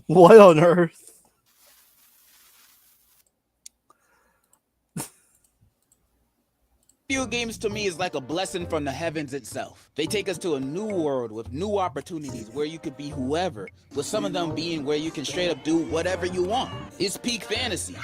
Speaker 2: What on earth?
Speaker 5: Video games to me is like a blessing from the heavens itself. They take us to a new world with new opportunities where you could be whoever, with some of them being where you can straight up do whatever you want. It's peak fantasy.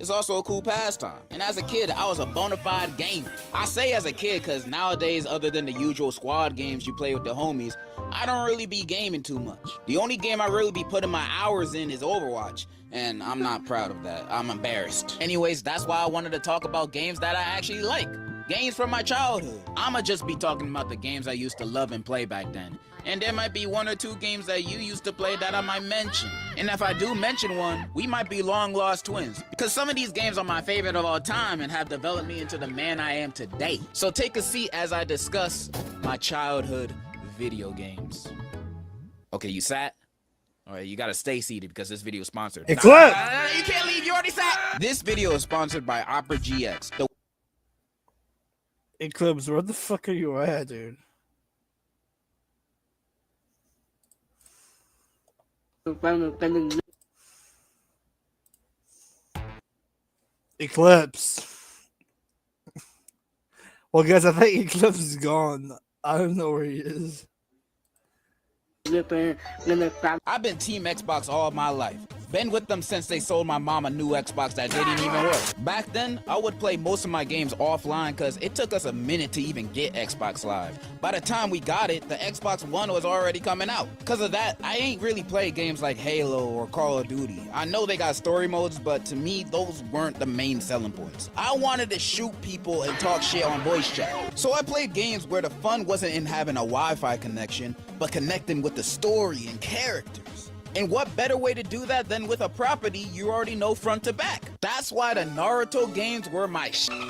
Speaker 5: It's also a cool pastime. And as a kid, I was a bona fide gamer. I say as a kid because nowadays, other than the usual squad games you play with the homies, I don't really be gaming too much. The only game I really be putting my hours in is Overwatch, and I'm not proud of that. I'm embarrassed. Anyways, that's why I wanted to talk about games that I actually like. Games from my childhood. I'ma just be talking about the games I used to love and play back then. And there might be 1 or 2 games that you used to play that I might mention. And if I do mention one, we might be long lost twins. Because some of these games are my favorite of all time and have developed me into the man I am today. So take a seat as I discuss my childhood video games. Okay, you sat? Alright, you gotta stay seated because this video is sponsored.
Speaker 2: Eclipse!
Speaker 5: You can't leave, you already sat! This video is sponsored by Opera GX. The
Speaker 2: Eclipse, where the fuck are you at, dude? Eclipse. Well, guys, I think Eclipse is gone. I don't know where he is.
Speaker 5: I've been Team Xbox all my life. Been with them since they sold my mom a new Xbox that didn't even work. Back then, I would play most of my games offline because it took us a minute to even get Xbox Live. By the time we got it, the Xbox One was already coming out. Because of that, I ain't really played games like Halo or Call of Duty. I know they got story modes, but to me, those weren't the main selling points. I wanted to shoot people and talk shit on voice chat. So I played games where the fun wasn't in having a Wi-Fi connection, but connecting with the story and characters. And what better way to do that than with a property you already know front to back? That's why the Naruto games were my shit.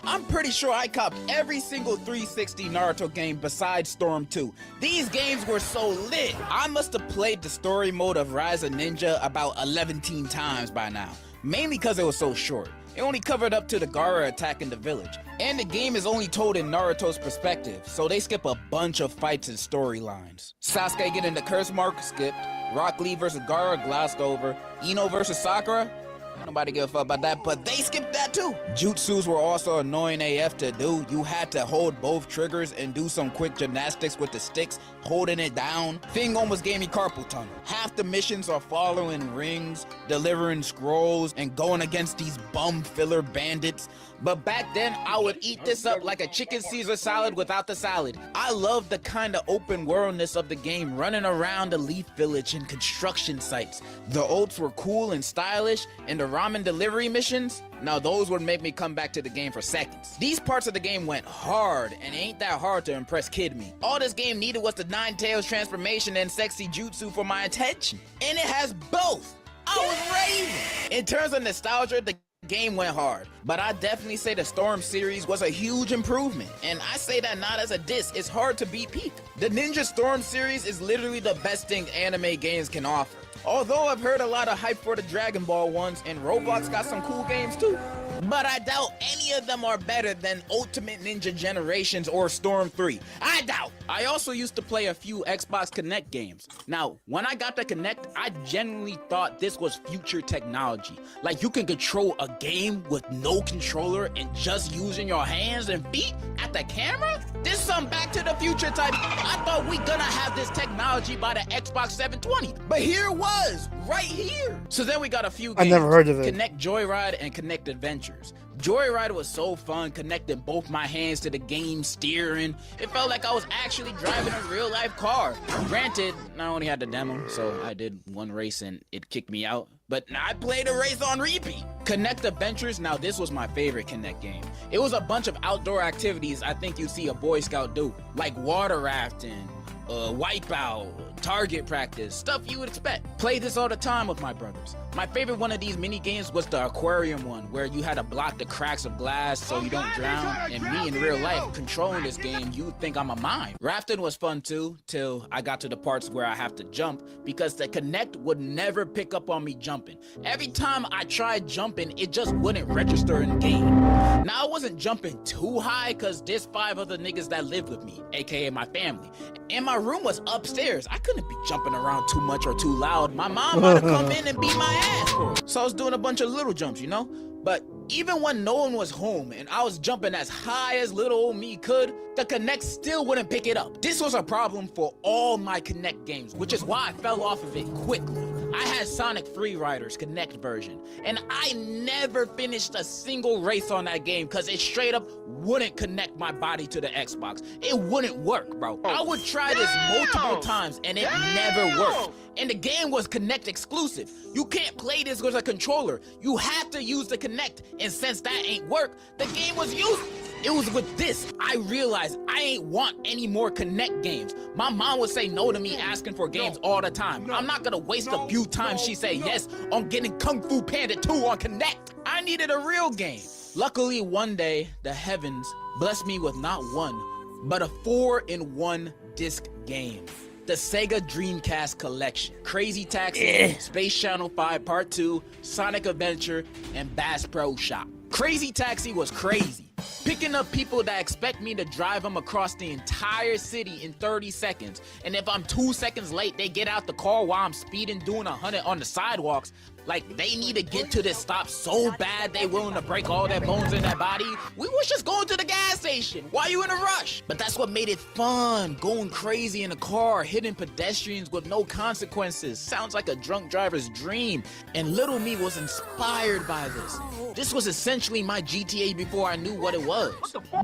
Speaker 5: I'm pretty sure I copped every single 360 Naruto game besides Storm 2. These games were so lit. I must have played the story mode of Rise of Ninja about 11 times by now. Mainly because it was so short. It only covered up to the Gaara attacking the village. And the game is only told in Naruto's perspective, so they skip a bunch of fights and storylines. Sasuke getting the curse mark, skipped. Rock Lee versus Gaara, glossed over. Ino versus Sakura, nobody give a fuck about that, but they skipped that too. Jutsus were also annoying AF to do. You had to hold both triggers and do some quick gymnastics with the sticks, holding it down. Thing almost gave me carpal tunnel. Half the missions are following rings, delivering scrolls, and going against these bum filler bandits. But back then, I would eat this up like a chicken Caesar salad without the salad. I loved the kind of open worldness of the game, running around the Leaf Village and construction sites. The ults were cool and stylish, and the ramen delivery missions, now those would make me come back to the game for seconds. These parts of the game went hard, and it ain't that hard to impress kid me. All this game needed was the Nine Tails transformation and sexy jutsu for my attention. And it has both. I was raving. In terms of nostalgia, the game went hard, but I definitely say the Storm series was a huge improvement, and I say that not as a diss. It's hard to beat Peak. The Ninja Storm series is literally the best thing anime games can offer. Although I've heard a lot of hype for the Dragon Ball ones, and Roblox got some cool games too. But I doubt any of them are better than Ultimate Ninja Generations or Storm 3. I doubt. I also used to play a few Xbox Connect games. Now, when I got the Connect, I genuinely thought this was future technology. Like you can control a game with no controller and just using your hands and feet at the camera? This some Back to the Future type. I thought we gonna have this technology by the Xbox 720, but here it was, right here. So then we got a few games.
Speaker 2: I never heard of it.
Speaker 5: Connect Joyride and Connect Adventures. Joyride was so fun, connecting both my hands to the game steering. It felt like I was actually driving a real life car. Granted, I only had the demo, so I did one race and it kicked me out. But I played a race on repeat. Connect Adventures, now this was my favorite Connect game. It was a bunch of outdoor activities I think you see a Boy Scout do, like water rafting, wipeout, target practice, stuff you would expect. Played this all the time with my brothers. My favorite one of these mini games was the aquarium one, where you had to block the cracks of glass so you don't drown. And me in real life controlling this game, you'd think I'm a mime. Rafting was fun too, till I got to the parts where I have to jump, because the Connect would never pick up on me jumping. Every time I tried jumping, it just wouldn't register in game. Now I wasn't jumping too high, cause there's 5 other niggas that lived with me, aka my family. And my room was upstairs. I couldn't be jumping around too much or too loud. My mom might have come in and beat my ass for it. So I was doing a bunch of little jumps, you know? But even when no one was home and I was jumping as high as little old me could, the Connect still wouldn't pick it up. This was a problem for all my Connect games, which is why I fell off of it quickly. I had Sonic Free Riders Connect version, and I never finished a single race on that game because it straight up wouldn't connect my body to the Xbox. It wouldn't work, bro. I would try this multiple times and it never worked. And the game was Connect exclusive. You can't play this with a controller. You have to use the Connect, and since that ain't work, the game was useless. It was with this, I realized I ain't want any more Connect games. My mom would say no to me asking for games all the time. I'm not gonna waste a few times she say yes on getting Kung Fu Panda 2 on Connect. I needed a real game. Luckily, one day, the heavens blessed me with not one, but a 4-in-1 disc game. The Sega Dreamcast Collection, Crazy Taxi, Space Channel 5 Part 2, Sonic Adventure, and Bass Pro Shop. Crazy Taxi was crazy. Picking up people that expect me to drive them across the entire city in 30 seconds, and if I'm 2 seconds late, they get out the car while I'm speeding doing 100 on the sidewalks. Like, they need to get to this stop so bad they willing to break all their bones in their body. We was just going to the gas station. Why you in a rush? But that's what made it fun. Going crazy in a car, hitting pedestrians with no consequences. Sounds like a drunk driver's dream. And little me was inspired by this. This was essentially my GTA before I knew what it was.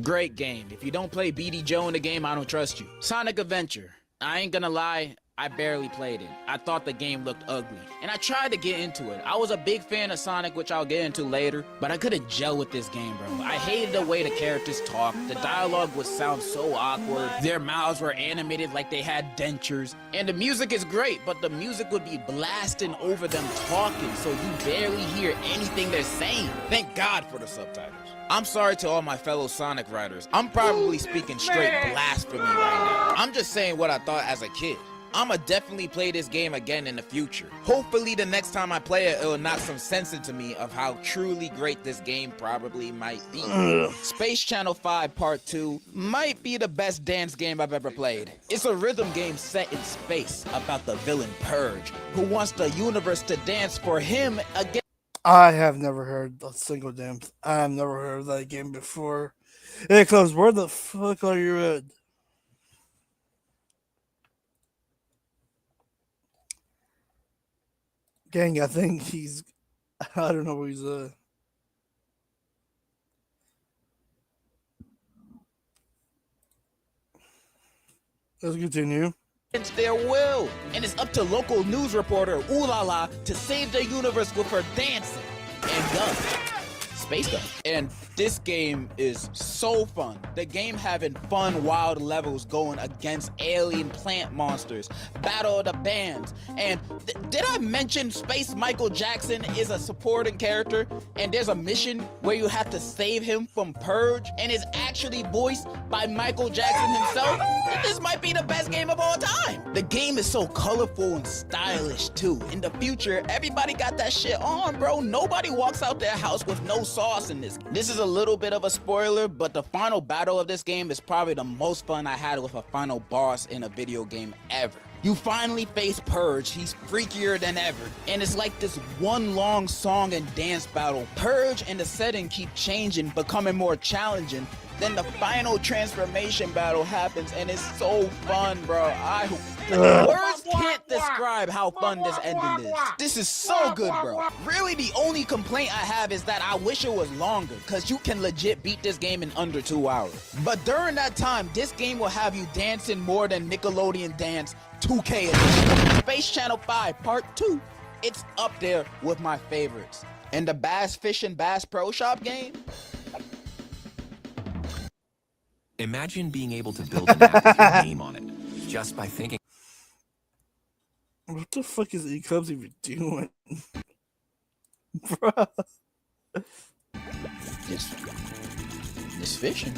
Speaker 5: Great game. If you don't play BD Joe in the game, I don't trust you. Sonic Adventure. I ain't gonna lie, I barely played it. I thought the game looked ugly, and I tried to get into it. I was a big fan of Sonic, which I'll get into later, but I couldn't gel with this game, bro. I hated the way the characters talked. The dialogue would sound so awkward. Their mouths were animated like they had dentures. And the music is great, but the music would be blasting over them talking, so you barely hear anything they're saying. Thank God for the subtitles. I'm sorry to all my fellow Sonic riders. I'm probably speaking straight blasphemy right now. I'm just saying what I thought as a kid. I'ma definitely play this game again in the future. Hopefully the next time I play it, it'll knock some sense into me of how truly great this game probably might be. Space Channel 5 Part 2 might be the best dance game I've ever played. It's a rhythm game set in space about the villain Purge, who wants the universe to dance for him again.
Speaker 2: I have never heard a single damn. I've never heard of that game before. Hey, Close, where the fuck are you at? Gang, I think he's. I don't know where he's at. Let's continue.
Speaker 5: It's their will, and it's up to local news reporter Ulala to save the universe with her dancing and guns. space gun. And this game is so fun. The game having fun, wild levels going against alien plant monsters, battle of the bands, and did I mention Space Michael Jackson is a supporting character, and there's a mission where you have to save him from Purge, and is actually voiced by Michael Jackson himself? This might be the best game of all time. The game is so colorful and stylish too. In the future, everybody got that shit on, bro. Nobody walks out their house with no sauce in this. This is a little bit of a spoiler, but the final battle of this game is probably the most fun I had with a final boss in a video game ever. You finally face Purge, he's freakier than ever, and it's like this one long song and dance battle. Purge and the setting keep changing, becoming more challenging. Then the final transformation battle happens, and it's so fun, bro. Words can't describe how fun this ending is. This is so good, bro. Really, the only complaint I have is that I wish it was longer, because you can legit beat this game in under 2 hours. But during that time, this game will have you dancing more than Nickelodeon Dance 2K edition. Space Channel 5 Part 2. It's up there with my favorites. And the Bass Fishing Bass Pro Shop game?
Speaker 10: Imagine being able to build an app with your name on it, just by thinking.
Speaker 2: What the fuck is E-Cubs even doing? Bruh.
Speaker 5: This fishing.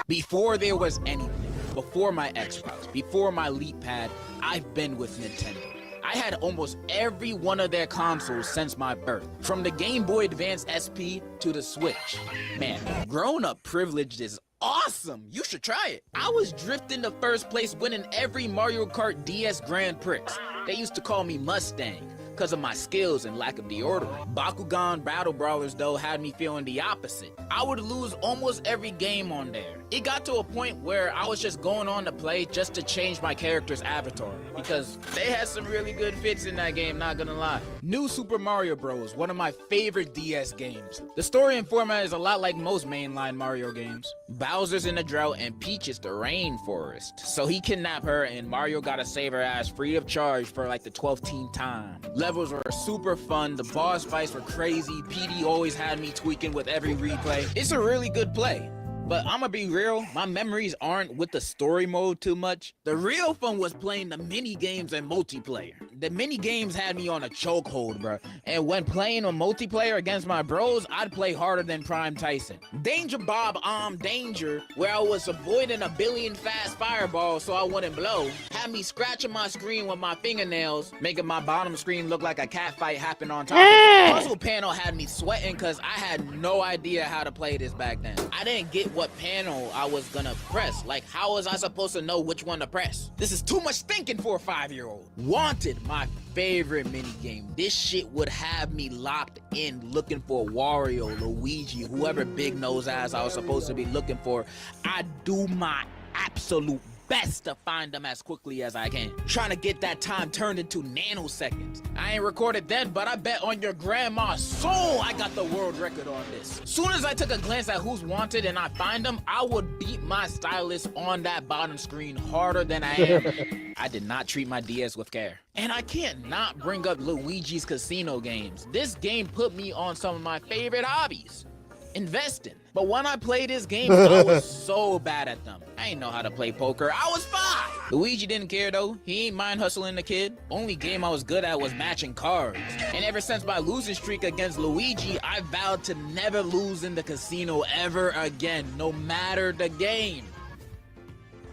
Speaker 5: Before there was anything, before my Xbox, before my LeapPad, I've been with Nintendo. I had almost every one of their consoles since my birth, from the Game Boy Advance SP to the Switch. Man, grown-up privilege is awesome. You should try it. I was drifting to first place, winning every Mario Kart DS Grand Prix. They used to call me Mustang because of my skills and lack of deodorant. Bakugan Battle Brawlers, though, had me feeling the opposite. I would lose almost every game on there. It got to a point where I was just going on to play just to change my character's avatar, because they had some really good fits in that game, not gonna lie. New Super Mario Bros., one of my favorite DS games. The story and format is a lot like most mainline Mario games. Bowser's in a drought and Peach is the rainforest. So he kidnapped her and Mario gotta save her ass free of charge for like the 12th time. Levels were super fun, the boss fights were crazy, PD always had me tweaking with every replay. It's a really good play. But I'ma be real, my memories aren't with the story mode too much. The real fun was playing the mini games and multiplayer. The mini games had me on a chokehold, bro. And when playing a multiplayer against my bros, I'd play harder than Prime Tyson. Danger Bob Danger, where I was avoiding a billion fast fireballs so I wouldn't blow, had me scratching my screen with my fingernails, making my bottom screen look like a cat fight happened on top of it. Puzzle panel had me sweating because I had no idea how to play this back then. I didn't get what panel I was gonna press. Like, how was I supposed to know which one to press? This is too much thinking for a 5-year-old. Wanted, my favorite mini game. This shit would have me locked in looking for Wario, Luigi, whoever big nose ass I was supposed to be looking for. I do my absolute best to find them as quickly as I can. Trying to get that time turned into nanoseconds. I ain't recorded then, but I bet on your grandma's soul I got the world record on this. Soon as I took a glance at who's wanted and I find them, I would beat my stylus on that bottom screen harder than I am. I did not treat my DS with care. And I can't not bring up Luigi's Casino games. This game put me on some of my favorite hobbies. Investing. But when I played this game, I was so bad at them. I ain't know how to play poker. I was 5. Luigi didn't care though. He ain't mind hustling the kid. Only game I was good at was matching cards. And ever since my losing streak against Luigi, I vowed to never lose in the casino ever again, no matter the game.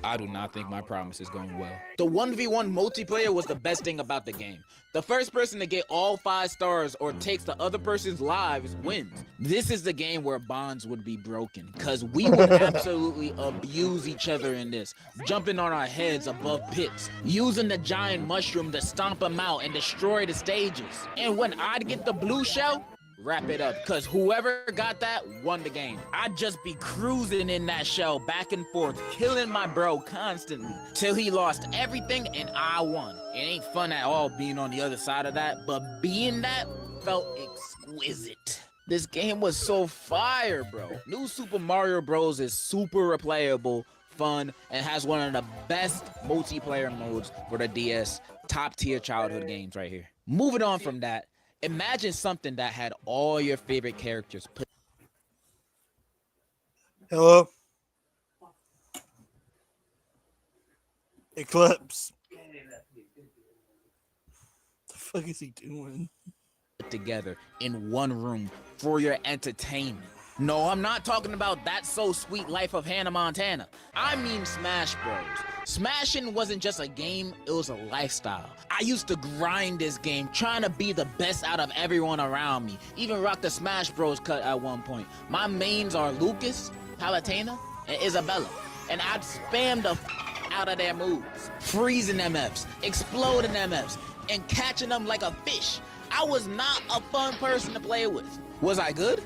Speaker 5: I do not think my promise is going well. The 1v1 multiplayer was the best thing about the game. The first person to get all 5 stars or takes the other person's lives wins. This is the game where bonds would be broken, because we would absolutely abuse each other in this, jumping on our heads above pits, using the giant mushroom to stomp them out and destroy the stages. And when I'd get the blue shell, wrap it up, because whoever got that won the game. I'd just be cruising in that shell back and forth, killing my bro constantly till he lost everything and I won. It ain't fun at all being on the other side of that, but being that felt exquisite. This game was so fire, bro. New Super Mario Bros. Is super replayable, fun, and has one of the best multiplayer modes for the DS. Top tier childhood games right here. Moving on from that, Imagine something that had all your favorite characters put.
Speaker 2: Hello? Eclipse. The fuck is he doing?
Speaker 5: Together in one room for your entertainment. No, I'm not talking about That So Sweet Life of Hannah Montana. I mean Smash Bros. Smashing wasn't just a game, it was a lifestyle. I used to grind this game, trying to be the best out of everyone around me. Even rock the Smash Bros cut at one point. My mains are Lucas, Palutena, and Isabella. And I'd spam the out of their moves. Freezing MFs, exploding MFs, and catching them like a fish. I was not a fun person to play with. Was I good?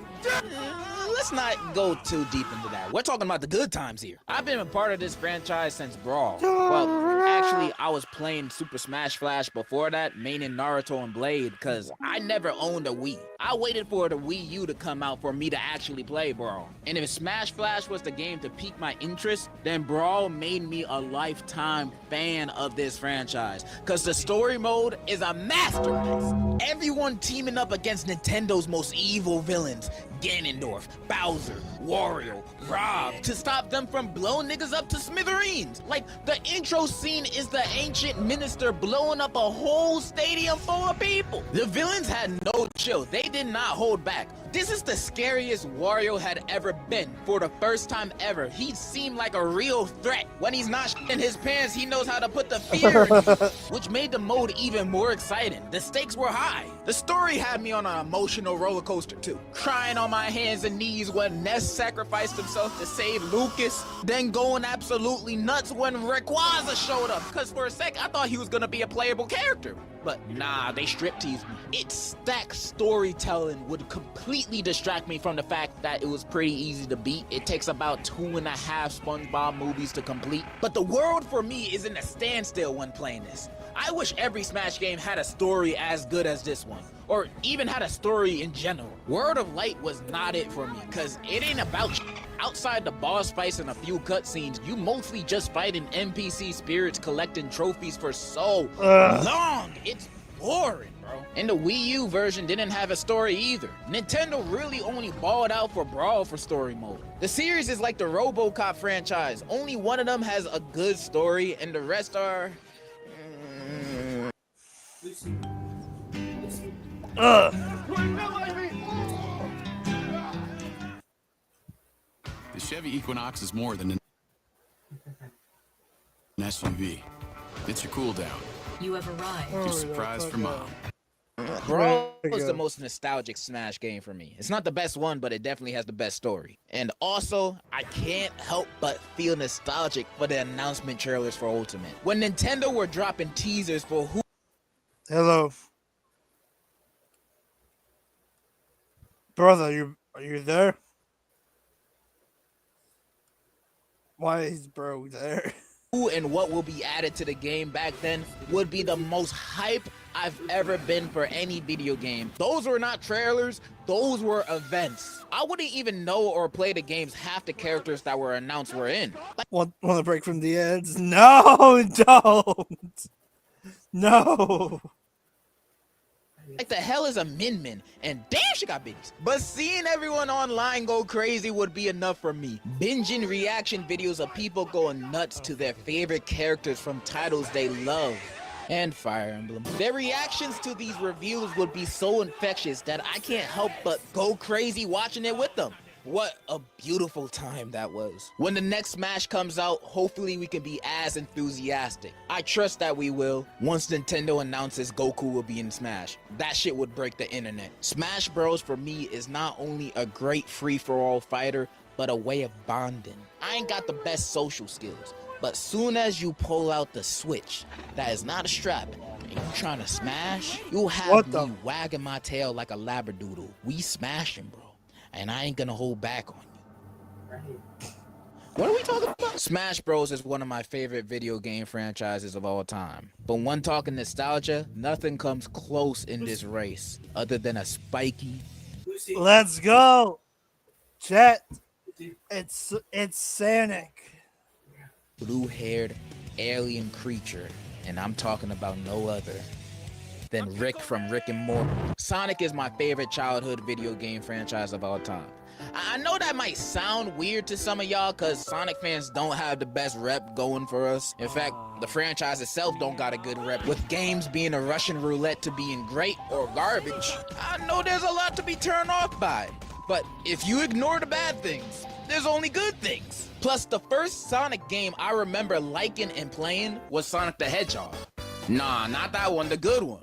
Speaker 5: Let's not go too deep into that. We're talking about the good times here. I've been a part of this franchise since Brawl. Well, actually, I was playing Super Smash Flash before that, maining Naruto and Blade, because I never owned a Wii. I waited for the Wii U to come out for me to actually play Brawl. And if Smash Flash was the game to pique my interest, then Brawl made me a lifetime fan of this franchise, because the story mode is a masterpiece. Everyone teaming up against Nintendo's most evil villains, Ganondorf, Bowser, Wario, Rob, to stop them from blowing niggas up to smithereens. Like, the intro scene is the ancient minister blowing up a whole stadium full of people. The villains had no chill. They did not hold back. This is the scariest Wario had ever been. For the first time ever, he seemed like a real threat. When he's not in his pants, he knows how to put the fear in you, which made the mode even more exciting. The stakes were high. The story had me on an emotional roller coaster too. Crying on my hands and knees when Ness sacrificed himself to save Lucas, then going absolutely nuts when Rayquaza showed up. Cause for a sec, I thought he was gonna be a playable character. But nah, they strip teased me. Its stacked storytelling would completely distract me from the fact that it was pretty easy to beat. It takes about 2.5 SpongeBob movies to complete. But the world for me is in a standstill when playing this. I wish every Smash game had a story as good as this one, or even had a story in general. World of Light was not it for me, cause it ain't about shit. Outside the boss fights and a few cutscenes, you mostly just fighting NPC spirits collecting trophies for so long. It's boring, bro. And the Wii U version didn't have a story either. Nintendo really only balled out for Brawl for story mode. The series is like the RoboCop franchise. Only one of them has a good story and the rest are...
Speaker 10: The Chevy Equinox is more than an SUV. It's your cool down.
Speaker 6: You have arrived.
Speaker 10: Your surprise for mom.
Speaker 5: Brawl was the most nostalgic Smash game for me. It's not the best one, but it definitely has the best story. And also, I can't help but feel nostalgic for the announcement trailers for Ultimate. When Nintendo were dropping teasers for who...
Speaker 2: Hello. Brother, are you there? Why is bro there?
Speaker 5: Who and what will be added to the game back then would be the most hype I've ever been for any video game. Those were not trailers, those were events. I wouldn't even know or play the games half the characters that were announced were in.
Speaker 2: Want to break from the ads? No, don't. No.
Speaker 5: Like the hell is a Min Min? And damn, she got bitties. But seeing everyone online go crazy would be enough for me. Binging reaction videos of people going nuts to their favorite characters from titles they love. And Fire Emblem. Their reactions to these reviews would be so infectious that I can't help but go crazy watching it with them. What a beautiful time that was. When the next Smash comes out, hopefully we can be as enthusiastic. I trust that we will. Once Nintendo announces Goku will be in Smash, that shit would break the internet. Smash Bros for me is not only a great free-for-all fighter, but a way of bonding. I ain't got the best social skills, but soon as you pull out the Switch, that is not a strap, and you trying to smash, you'll have me wagging my tail like a labradoodle. We smashing, bro. And I ain't gonna hold back on you. What are we talking about? Smash Bros is one of my favorite video game franchises of all time. But when talking nostalgia, nothing comes close in this race other than a spiky...
Speaker 2: Let's go! Chat, it's Sonic.
Speaker 5: blue-haired alien creature, and I'm talking about no other than Rick from Rick and Morty. Sonic is my favorite childhood video game franchise of all time. I know that might sound weird to some of y'all because Sonic fans don't have the best rep going for us. In fact, the franchise itself don't got a good rep, with games being a Russian roulette to being great or garbage. I know there's a lot to be turned off by, but if you ignore the bad things, there's only good things. Plus, the first Sonic game I remember liking and playing was Sonic the Hedgehog. Nah, not that one, the good one.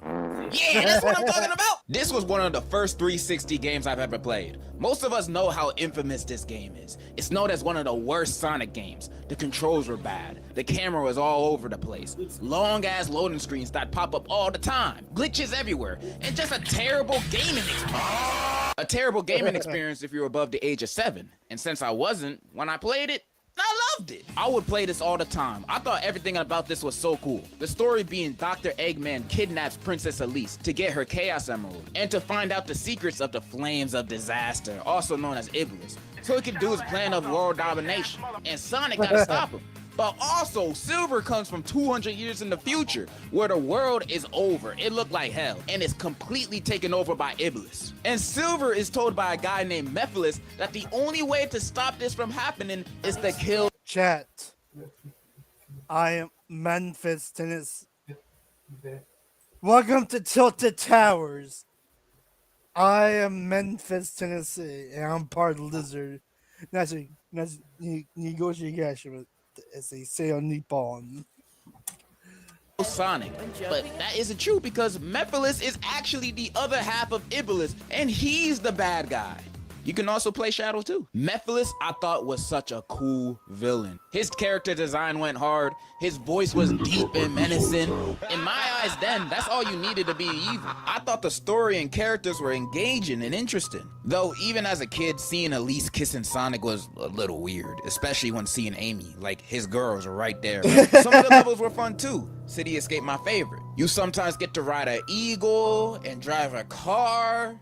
Speaker 5: Yeah, that's what I'm talking about. This was one of the first 360 games I've ever played. Most of us know how infamous this game is. It's known as one of the worst Sonic games. The controls were bad. The camera was all over the place. Long ass loading screens that pop up all the time. Glitches everywhere. And just a terrible gaming experience. A terrible gaming experience if you're above the age of 7. And since I wasn't, when I played it, I loved it. I would play this all the time. I thought everything about this was so cool. The story being Dr. Eggman kidnaps Princess Elise to get her Chaos Emerald and to find out the secrets of the Flames of Disaster, also known as Iblis, so he could do his plan of world domination. And Sonic gotta stop him. But also, Silver comes from 200 years in the future, where the world is over. It looked like hell, and is completely taken over by Iblis. And Silver is told by a guy named Mephiles that the only way to stop this from happening is to kill.
Speaker 2: Chat. I am Memphis, Tennessee. Welcome to Tilted Towers. I am Memphis, Tennessee, and I'm part of the Lizard. That's negotiation, as they say on Nippon.
Speaker 5: Sonic, but that isn't true because Mephiles is actually the other half of Iblis, and he's the bad guy. You can also play Shadow too. Mephiles, I thought, was such a cool villain. His character design went hard. His voice was deep and menacing. In my eyes then, that's all you needed to be evil. I thought the story and characters were engaging and interesting. Though, even as a kid, seeing Elise kissing Sonic was a little weird, especially when seeing Amy, like his girls are right there. Some of the levels were fun too. City Escape, my favorite. You sometimes get to ride an eagle and drive a car.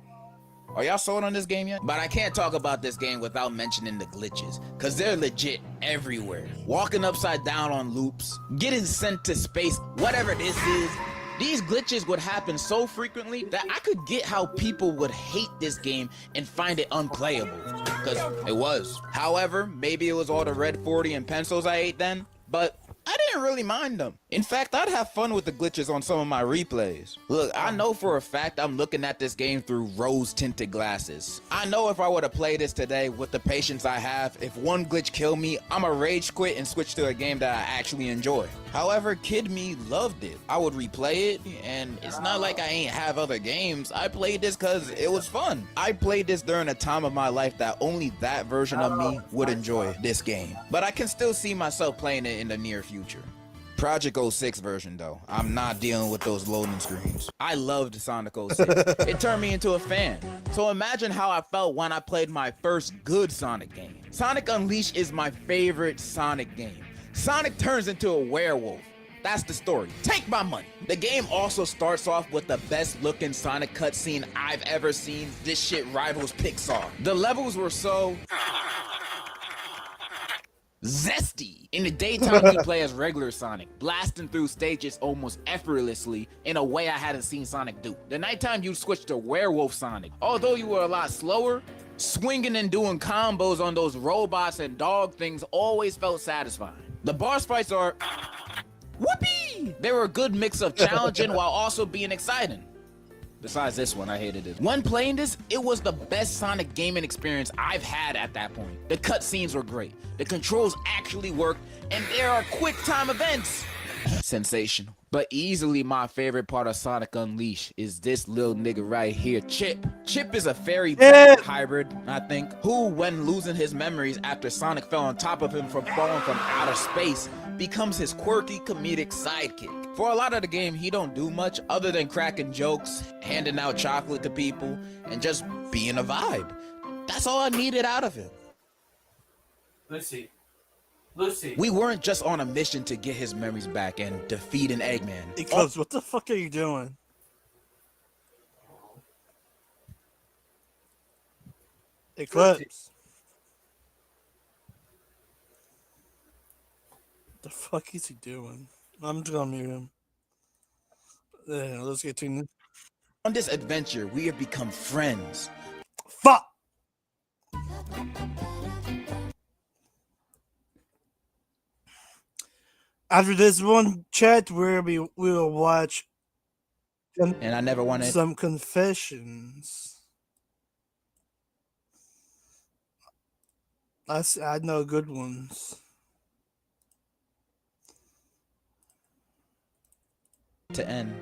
Speaker 5: Are y'all sold on this game yet? But I can't talk about this game without mentioning the glitches, cause they're legit everywhere. Walking upside down on loops, getting sent to space, whatever this is. These glitches would happen so frequently that I could get how people would hate this game and find it unplayable, cause it was. However, maybe it was all the red 40 and pencils I ate then, but I didn't really mind them. In fact, I'd have fun with the glitches on some of my replays. Look, I know for a fact I'm looking at this game through rose-tinted glasses. I know if I were to play this today with the patience I have, if one glitch killed me, I'ma rage quit and switch to a game that I actually enjoy. However, kid me loved it. I would replay it, and it's not like I ain't have other games. I played this cause it was fun. I played this during a time of my life that only that version of me would enjoy this game. But I can still see myself playing it in the near future. Project 06 version though, I'm not dealing with those loading screens. I loved Sonic 06. It turned me into a fan. So imagine how I felt when I played my first good Sonic game. Sonic Unleashed is my favorite Sonic game. Sonic turns into a werewolf. That's the story. Take my money. The game also starts off with the best looking Sonic cutscene I've ever seen. This shit rivals Pixar. The levels were so zesty. In the daytime, you play as regular Sonic, blasting through stages almost effortlessly in a way I hadn't seen Sonic do. The nighttime, you switch to Werewolf Sonic. Although you were a lot slower, swinging and doing combos on those robots and dog things always felt satisfying. The boss fights are whoopee! They were a good mix of challenging while also being exciting. Besides this one, I hated it. When playing this, it was the best Sonic gaming experience I've had at that point. The cutscenes were great, the controls actually worked, and there are quick time events. Sensational. But easily my favorite part of Sonic Unleashed is this little nigga right here, Chip. Chip is a fairy hybrid, I think, who, when losing his memories after Sonic fell on top of him from falling from outer space, becomes his quirky comedic sidekick. For a lot of the game, he don't do much other than cracking jokes, handing out chocolate to people, and just being a vibe. That's all I needed out of him.
Speaker 11: Lucy.
Speaker 5: We weren't just on a mission to get his memories back and defeat an Eggman.
Speaker 2: Eclipse, what the fuck are you doing? Eclipse. The fuck is he doing? I'm just gonna mute him. let's get to
Speaker 5: On this adventure, we have become friends.
Speaker 2: fuck. After this one chat, we will watch
Speaker 5: And I never wanted
Speaker 2: some confessions. I know good ones.
Speaker 5: to end.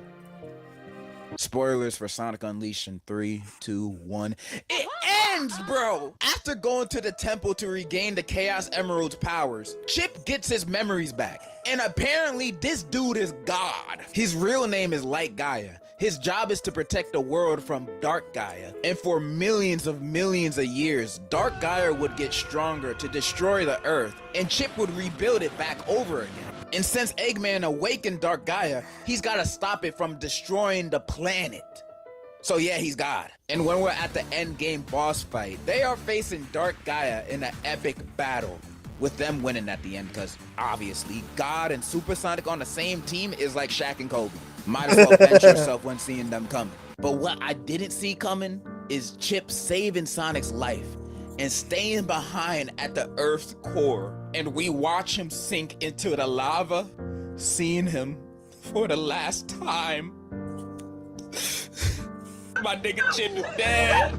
Speaker 5: Spoilers for Sonic Unleashed in 3, 2, 1. It ends, bro! After going to the temple to regain the Chaos Emerald's powers, Chip gets his memories back. And apparently this dude is God. His real name is Light Gaia. His job is to protect the world from Dark Gaia. And for millions of years, Dark Gaia would get stronger to destroy the Earth, and Chip would rebuild it back over again. And since Eggman awakened Dark Gaia, he's gotta stop it from destroying the planet. So yeah, he's God. And when we're at the end game boss fight, they are facing Dark Gaia in an epic battle, with them winning at the end, because obviously God and Supersonic on the same team is like Shaq and Kobe. Might as well bench yourself when seeing them coming. But what I didn't see coming is Chip saving Sonic's life and staying behind at the Earth's core. And we watch him sink into the lava, seeing him for the last time. My nigga Chip is dead.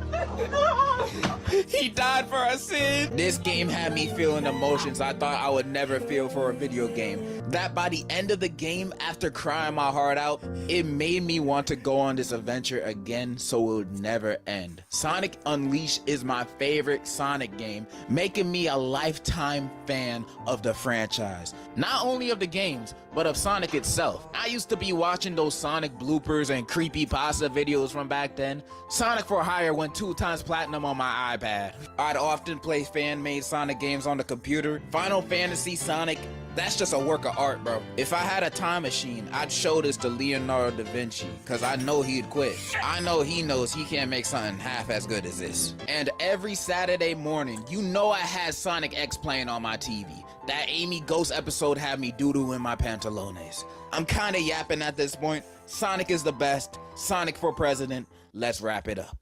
Speaker 5: He died for our sin. This game had me feeling emotions I thought I would never feel for a video game. That by the end of the game, after crying my heart out, it made me want to go on this adventure again so it would never end. Sonic Unleashed is my favorite Sonic game, making me a lifetime fan of the franchise. Not only of the games, but of Sonic itself. I used to be watching those Sonic bloopers and creepypasta videos from back then. Sonic for Hire went 2 times platinum on my iPad. I'd often play fan-made Sonic games on the computer. Final Fantasy Sonic, that's just a work of art, bro. If I had a time machine, I'd show this to Leonardo da Vinci, cause I know he'd quit. I know he knows he can't make something half as good as this. And every Saturday morning, you know I had Sonic X playing on my TV. That Amy Ghost episode had me doo-doo in my pantalones. I'm kinda yapping at this point. Sonic is the best. Sonic for president. Let's wrap it up.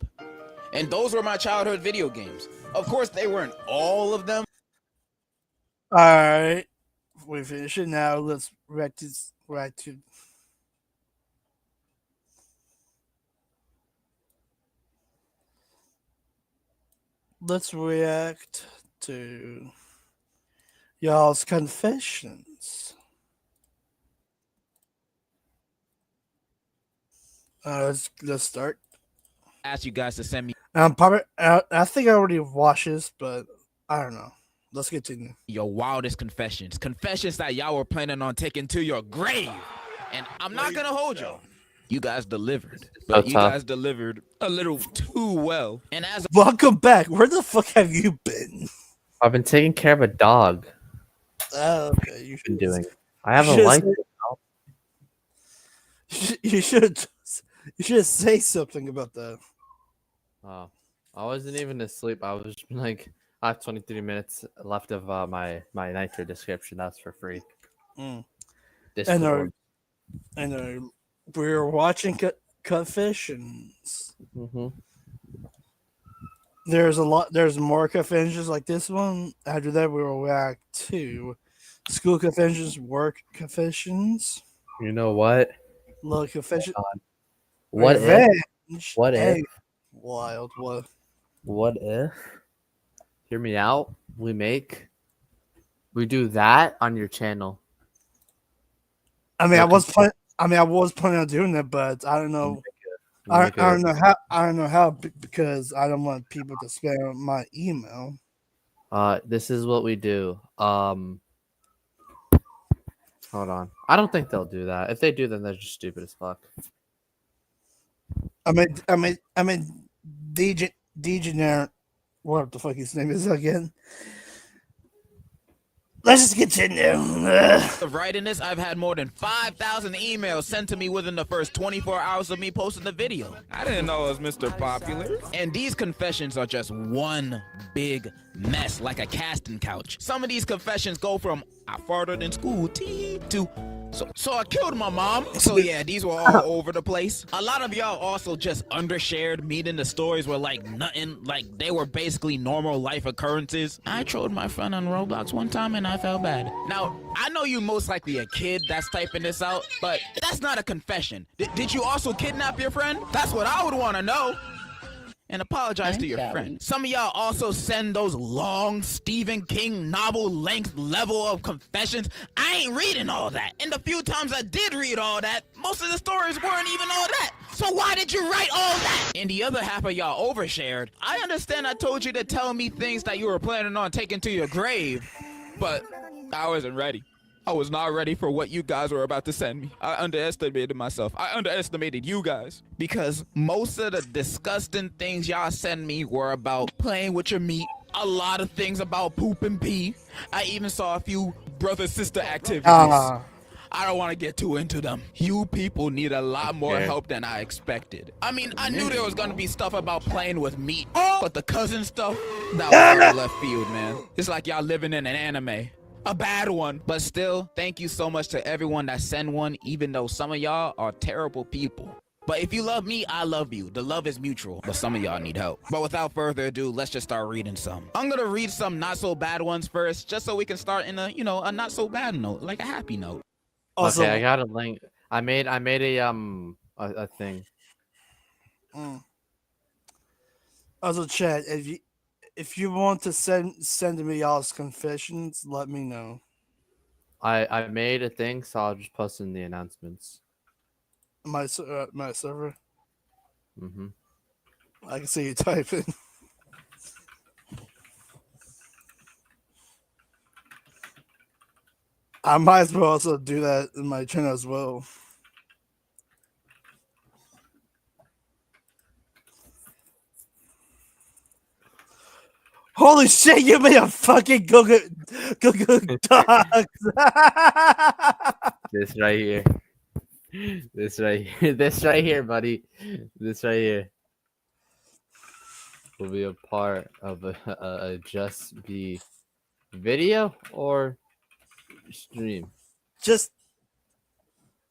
Speaker 5: And those were my childhood video games. Of course, they weren't all of them.
Speaker 2: All right, we finish it now. Let's react to. Let's react to y'all's confessions. Let's start.
Speaker 5: Ask you guys to send me
Speaker 2: Probably, I think I already watched this, but I don't know. Let's continue.
Speaker 5: your wildest confessions. Confessions that y'all were planning on taking to your grave. And I'm not gonna hold y'all. You guys delivered. But you guys delivered a little too well. And as
Speaker 2: Welcome back. Where the fuck have you been?
Speaker 1: I've been taking care of a dog.
Speaker 2: Oh, okay. You
Speaker 1: Been
Speaker 2: should
Speaker 1: doing. I haven't
Speaker 2: should
Speaker 1: liked
Speaker 2: say-
Speaker 1: it.
Speaker 2: You should say something about that.
Speaker 1: Oh, I wasn't even asleep. I was like, I have 23 minutes left of my Nitro description. That's for free.
Speaker 2: Mm.
Speaker 1: Discord.
Speaker 2: And we're watching confessions.
Speaker 1: Mm-hmm.
Speaker 2: There's more confessions like this one. After that, we will react to school confessions, work confessions,
Speaker 1: You know what?
Speaker 2: love confession.
Speaker 1: What if?
Speaker 2: revenge,
Speaker 1: What if?
Speaker 2: egg, wild what?
Speaker 1: What if? Hear me out. We do that on your channel.
Speaker 2: I mean,
Speaker 1: Work
Speaker 2: I was planning on doing that, but I don't know.
Speaker 1: We
Speaker 2: I
Speaker 1: make a-
Speaker 2: don't know how. I don't know how because I don't want people to spam my email.
Speaker 1: This is what we do. Hold on. I don't think they'll do that. If they do, then they're just stupid as fuck.
Speaker 2: I mean, Degenerate. What the fuck his name is again? Let's just continue.
Speaker 5: of writing this, I've had more than 5,000 emails sent to me within the first 24 hours of me posting the video. I didn't know it was Mr. Popular. And these confessions are just one big mess, like a casting couch. Some of these confessions go from I farted in school to So I killed my mom. So yeah, these were all over the place. A lot of y'all also just undershared, meaning the stories were like nothing, like they were basically normal life occurrences. I trolled my friend on Roblox one time and I felt bad. Now, I know you most likely a kid that's typing this out, but that's not a confession. Did you also kidnap your friend? That's what I would want to know. And apologize to your friend. Some of y'all also send those long Stephen King novel length level of confessions. I ain't reading all that. And the few times I did read all that, most of the stories weren't even all that. So why did you write all that? And the other half of y'all overshared. I understand I told you to tell me things that you were planning on taking to your grave, but I wasn't ready. I was not ready for what you guys were about to send me. I underestimated myself. I underestimated you guys. Because most of the disgusting things y'all send me were about playing with your meat. A lot of things about poop and pee. I even saw a few brother-sister activities. I don't want to get too into them. You people need a lot more help than I expected. I mean, I knew there was going to be stuff about playing with meat. But the cousin stuff, that was out of left field, man. It's like y'all living in an anime. A bad one. But still, thank you so much to everyone that sent one, even though some of y'all are terrible people. But if you love me, I love you. The love is mutual, but some of y'all need help. But without further ado, let's just start reading some. I'm gonna read some not so bad ones first, just so we can start in a, a not so bad note, like a happy note.
Speaker 1: Also, okay, I got a link. I made a thing.
Speaker 2: Also, chat, if you want to send me y'all's confessions, let me know.
Speaker 1: I made a thing, so I'll just post in the announcements.
Speaker 2: My server.
Speaker 1: Mm-hmm.
Speaker 2: I can see you typing. I might as well also do that in my channel as well. Holy shit, you made a fucking Google Docs.
Speaker 1: This right here. This right here. This right here, buddy. This right here will be a part of a Just Be video or stream.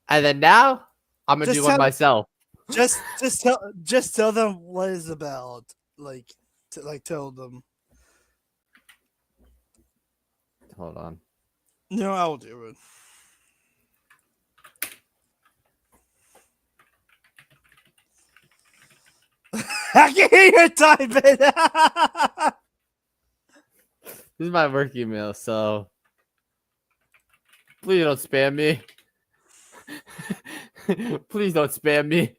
Speaker 1: And then now I'm gonna do one myself.
Speaker 2: Just tell them what it's about. Tell them.
Speaker 1: Hold on.
Speaker 2: No, I'll do it. I can hear you typing.
Speaker 1: This is my work email, so please don't spam me. Please don't spam me.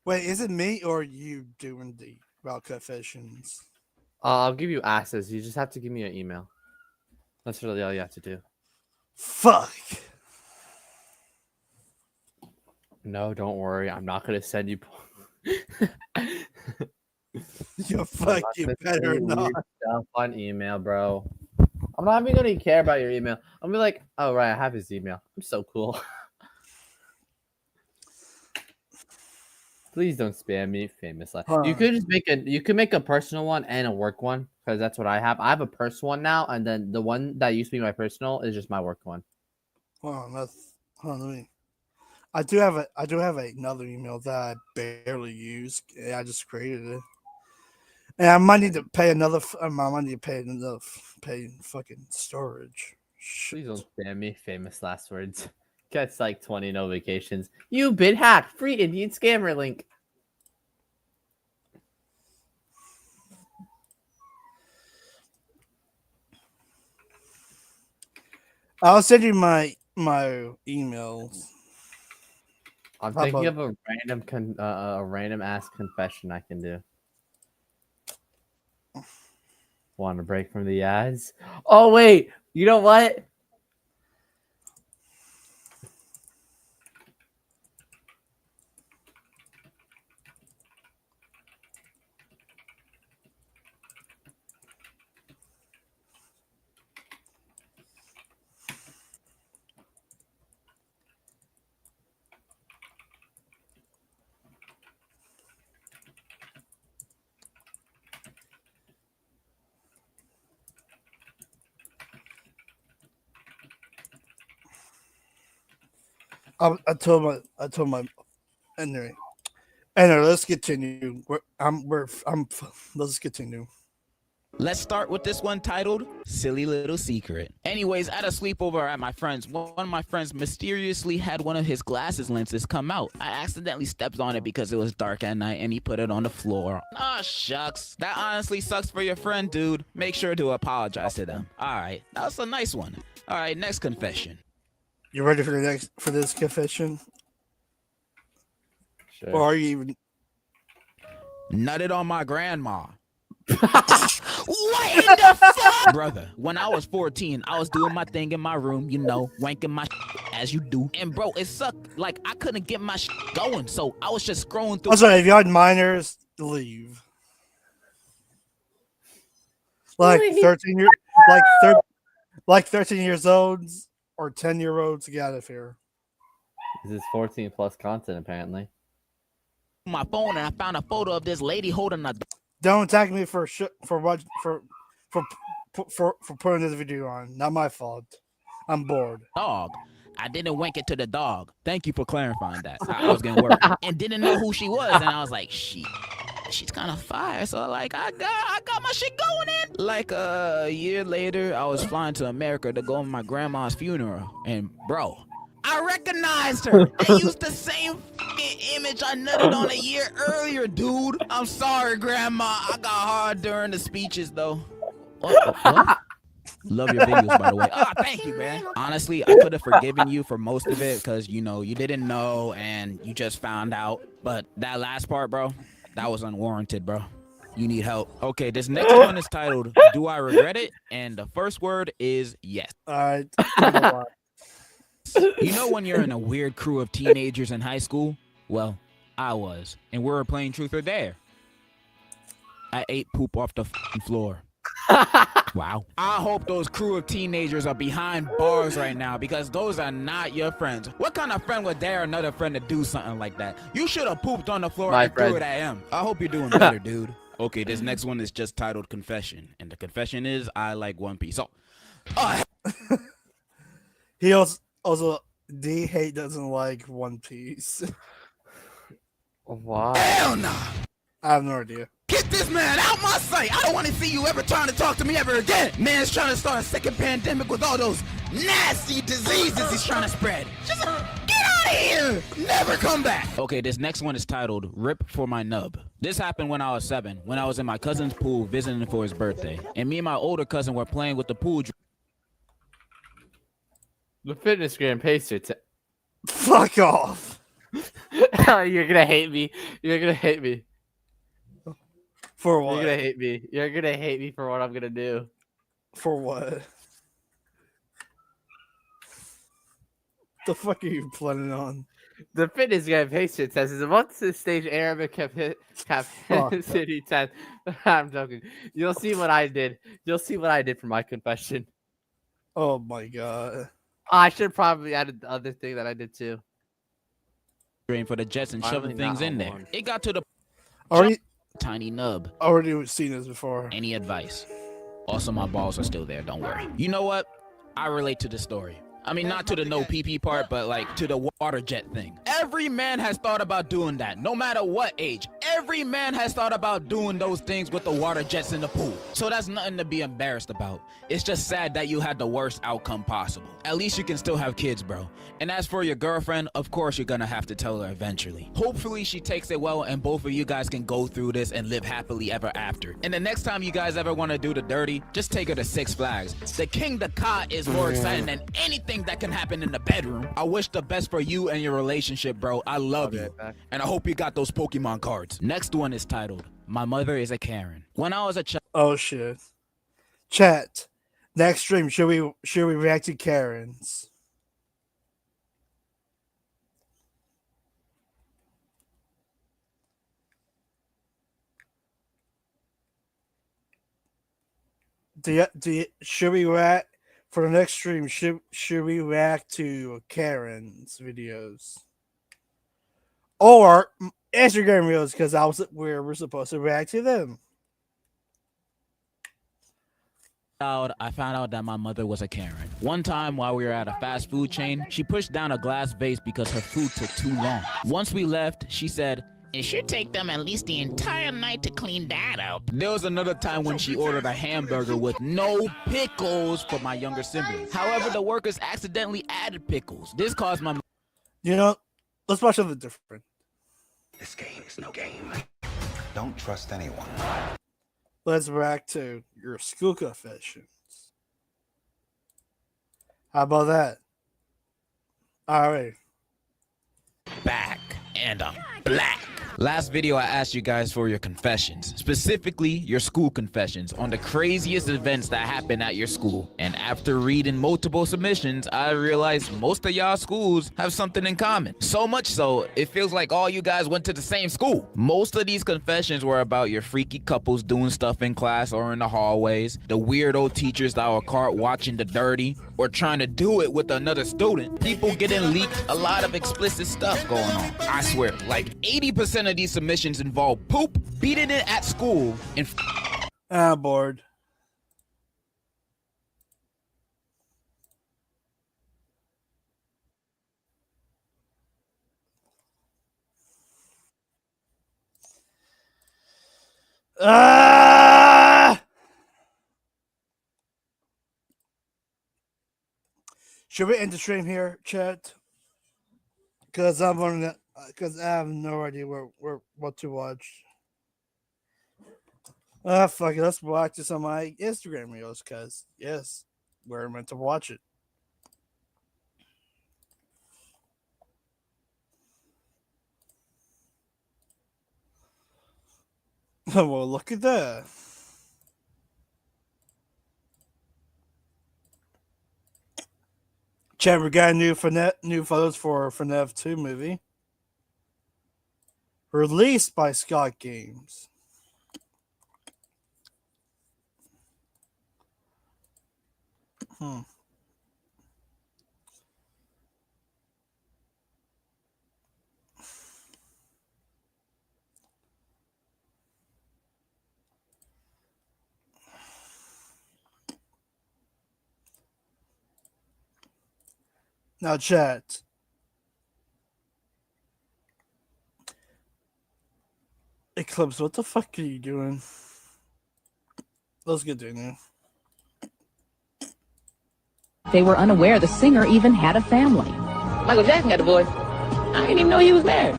Speaker 2: Wait, is it me or you doing the about confessions?
Speaker 1: I'll give you access. You just have to give me your email. That's really all you have to do.
Speaker 2: Fuck.
Speaker 1: No, don't worry. I'm not gonna send you.
Speaker 2: You fucking better not.
Speaker 1: Stuff on email, bro. I'm not even gonna care about your email. I'm gonna be like, oh right, I have his email. I'm so cool. Please don't spam me, famous. You could just make a personal one and a work one, because that's what I have. I have a personal one now, and then the one that used to be my personal is just my work one.
Speaker 2: Hold on, I do have another email that I barely use. I just created it, and I might need to pay another. I might need to pay fucking storage. Shit.
Speaker 1: Please don't spam me, famous last words. Gets like 20 notifications. You've been hacked. Free Indian scammer link.
Speaker 2: I'll send you my emails.
Speaker 1: I'm thinking of a random ass confession I can do. Want to break from the ads? Oh wait, you know what?
Speaker 2: I told my anyway. Anyway, let's continue. Let's continue.
Speaker 5: Let's start with this one titled Silly Little Secret. Anyways, at a sleepover at my friend's, one of my friends mysteriously had one of his glasses lenses come out. I accidentally stepped on it because it was dark at night and he put it on the floor. Aw, shucks. That honestly sucks for your friend, dude. Make sure to apologize to them. Alright, that was a nice one. Alright, next confession.
Speaker 2: You ready for this confession?
Speaker 9: Sure.
Speaker 2: Or are you even
Speaker 5: Nutted on my grandma. What in the fuck? Brother, when I was 14, I was doing my thing in my room, you know, wanking my as you do. And bro, it sucked. Like, I couldn't get my going, so I was just scrolling through.
Speaker 2: I'm sorry, if you had minors, leave. Like 13 years like 13 years old or 10-year-olds, get out of here.
Speaker 9: This is 14 plus content apparently.
Speaker 5: My phone and I found a photo of this lady holding a
Speaker 2: Don't attack me for putting this video on. Not my fault. I'm bored.
Speaker 5: dog. I didn't wink it to the dog. Thank you for clarifying that. I was getting worried and didn't know who she was, and I was like, she's kind of fire. So like, I got my shit going in. Like a year later, I was flying to America to go to my grandma's funeral, and bro, I recognized her. They used the same image I nutted on a year earlier, dude. I'm sorry, Grandma. I got hard during the speeches, though. What? Love your videos, by the way. Oh, thank you, man. Honestly, I could have forgiven you for most of it because, you know, you didn't know and you just found out. But that last part, bro, that was unwarranted, bro. You need help. Okay, this next one is titled, Do I Regret It? And the first word is yes.
Speaker 2: All right.
Speaker 5: You know when you're in a weird crew of teenagers in high school? Well, I was, and we were playing Truth or Dare. I ate poop off the floor. Wow. I hope those crew of teenagers are behind bars right now because those are not your friends. What kind of friend would dare another friend to do something like that? You should have pooped on the floor and threw it at him. I hope you're doing better, dude. Okay, this next one is just titled Confession, and the confession is I like One Piece. So,
Speaker 2: He also D hate doesn't like One Piece.
Speaker 1: Wow.
Speaker 5: hell nah.
Speaker 2: I have no idea.
Speaker 5: Get this man out my sight. I don't want to see you ever trying to talk to me ever again. Man's trying to start a second pandemic with all those nasty diseases he's trying to spread. Just get out of here. Never come back. Okay, this next one is titled Rip for My Nub. This happened when I was 7, when I was in my cousin's pool visiting for his birthday. And me and my older cousin were playing with the pool.
Speaker 1: The fitness gram pacer.
Speaker 2: Fuck off.
Speaker 1: You're gonna hate me. You're gonna hate me.
Speaker 2: For what?
Speaker 1: You're gonna hate me. You're gonna hate me for what I'm gonna do.
Speaker 2: For what? The fuck are you planning on?
Speaker 1: The fitness game patient test is once the stage Arabic capacity test. I'm joking. You'll see what I did. You'll see what I did for my confession.
Speaker 2: Oh my god.
Speaker 1: I should probably added the other thing that I did too.
Speaker 5: For the Jets and
Speaker 1: Finally
Speaker 5: shoving things
Speaker 1: not
Speaker 5: in there.
Speaker 1: on.
Speaker 5: It got to the
Speaker 2: Already
Speaker 5: tiny nub.
Speaker 2: seen this before.
Speaker 5: Any advice? Also, my balls are still there. Don't worry. You know what? I relate to the story. I mean, not to the no PP part, but like to the water jet thing. Every man has thought about doing that, no matter what age. Every man has thought about doing those things with the water jets in the pool. So that's nothing to be embarrassed about. It's just sad that you had the worst outcome possible. At least you can still have kids, bro. And as for your girlfriend, of course you're gonna have to tell her eventually. Hopefully she takes it well and both of you guys can go through this and live happily ever after. And the next time you guys ever want to do the dirty, just take her to Six Flags. The King the Ka is more exciting than anything that can happen in the bedroom. I wish the best for you and your relationship, bro. I love you. And I hope you got those Pokemon cards. Next one is titled, My Mother is a Karen. When I was a child.
Speaker 2: Oh shit. Chat. Next stream, should we react to Karens? Should we react for the next stream? Should we react to Karen's videos or Instagram reels? Because we're supposed to react to them.
Speaker 5: I found out that my mother was a Karen. One time while we were at a fast food chain, she pushed down a glass vase because her food took too long. Once we left, she said, "It should take them at least the entire night to clean that up." There was another time when she ordered a hamburger with no pickles for my younger sibling. However, the workers accidentally added pickles. This caused my...
Speaker 2: You know, let's watch something different.
Speaker 12: This game is no game. Don't trust anyone.
Speaker 2: Let's back to your school confessions. How about that? All right.
Speaker 5: Back and I'm black. Last video I asked you guys for your confessions, specifically your school confessions on the craziest events that happened at your school. And after reading multiple submissions, I realized most of y'all schools have something in common. So much so, it feels like all you guys went to the same school. Most of these confessions were about your freaky couples doing stuff in class or in the hallways, the weirdo teachers that were caught watching The Dirty, or trying to do it with another student. People getting leaked, a lot of explicit stuff going on. I swear, like 80% of these submissions involve poop, beating it at school, and
Speaker 2: Bored. Should we end the stream here, chat? Because I have no idea what to watch. Fuck it, let's watch this on my Instagram reels. Because yes, we're meant to watch it. Well, look at that. Chat, we got new photos for FNAF 2 movie. Released by Scott Games. Now, chat. Eclipse, what the fuck are you doing? Let's get doing it.
Speaker 13: They were unaware the singer even had a family.
Speaker 6: Michael Jackson got a voice. I didn't even know he was married.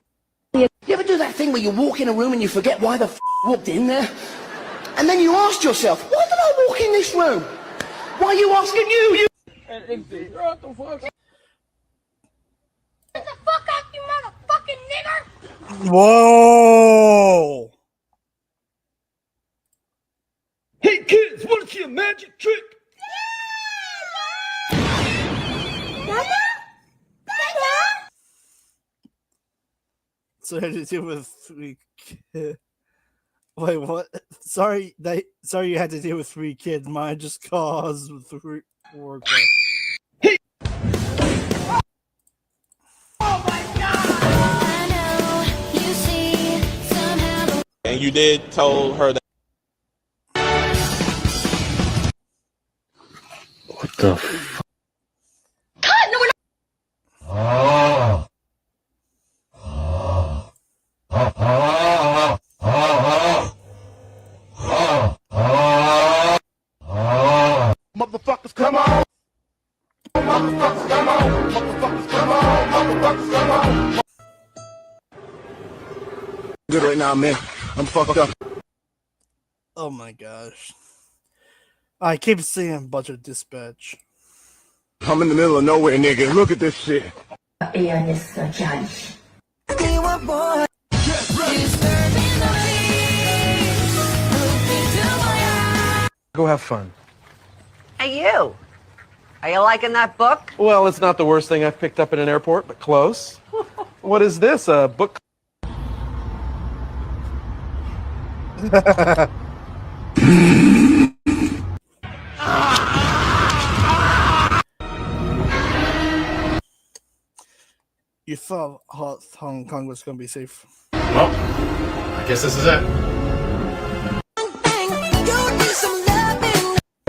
Speaker 4: You ever do that thing where you walk in a room and you forget why the walked in there? And then you ask yourself, why did I walk in this room? Why are you asking you?
Speaker 6: Get the fuck out, you motherfucking nigger!
Speaker 2: Whoa!
Speaker 14: Hey kids, wanna see a magic trick?
Speaker 2: So had to do with 3 kids. Wait, what? Sorry, you had to deal with 3 kids. Mine just caused 4 kids.
Speaker 14: Hey.
Speaker 15: And you did told her that.
Speaker 14: What the fuck?
Speaker 6: God, no, we're not.
Speaker 14: Motherfuckers, come on! Motherfuckers, come on! Motherfuckers, come on! Motherfuckers, come on! Good right now, man. I'm fucked up.
Speaker 2: Oh my gosh. I keep seeing Budget Dispatch.
Speaker 14: I'm in the middle of nowhere, nigga. Look at this shit.
Speaker 16: Go have fun.
Speaker 17: Hey, you. Are you liking that book?
Speaker 16: Well, it's not the worst thing I've picked up in an airport, but close. What is this? A book?
Speaker 2: You thought Hong Kong was going to be safe.
Speaker 11: Well, I guess this is it.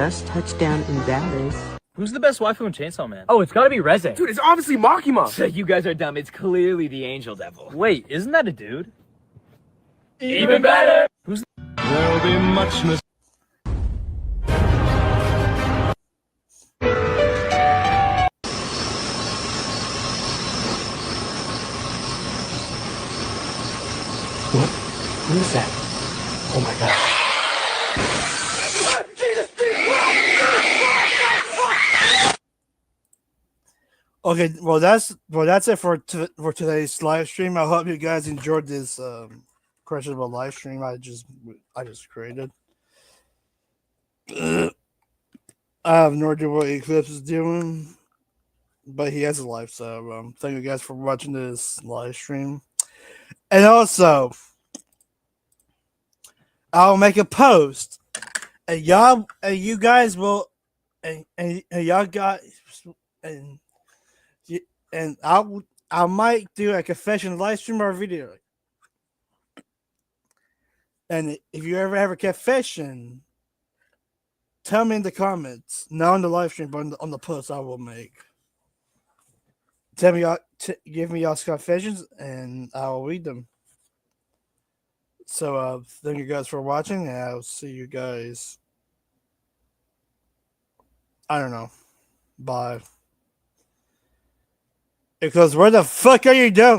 Speaker 18: best touchdown in Dallas.
Speaker 11: Who's the best waifu in Chainsaw Man? Oh, it's gotta be Reze. Dude, it's obviously Makima. You guys are dumb. It's clearly the Angel Devil. Wait, isn't that a dude? Even better. Who's? There'll be much.
Speaker 14: What is that? Oh my god.
Speaker 2: Okay, well that's it for today's live stream. I hope you guys enjoyed this questionable live stream I just created. I have no idea what Eclipse is doing, but he has a life. So thank you guys for watching this live stream, and also I'll make a post, and you guys will, and y'all guys and I might do a confession live stream or video. And if you ever have a confession, tell me in the comments, not on the live stream, but on the post I will make. Tell me give me y'all's confessions, and I will read them. So thank you guys for watching, and I'll see you guys. I don't know. Bye. Because where the fuck are you doing?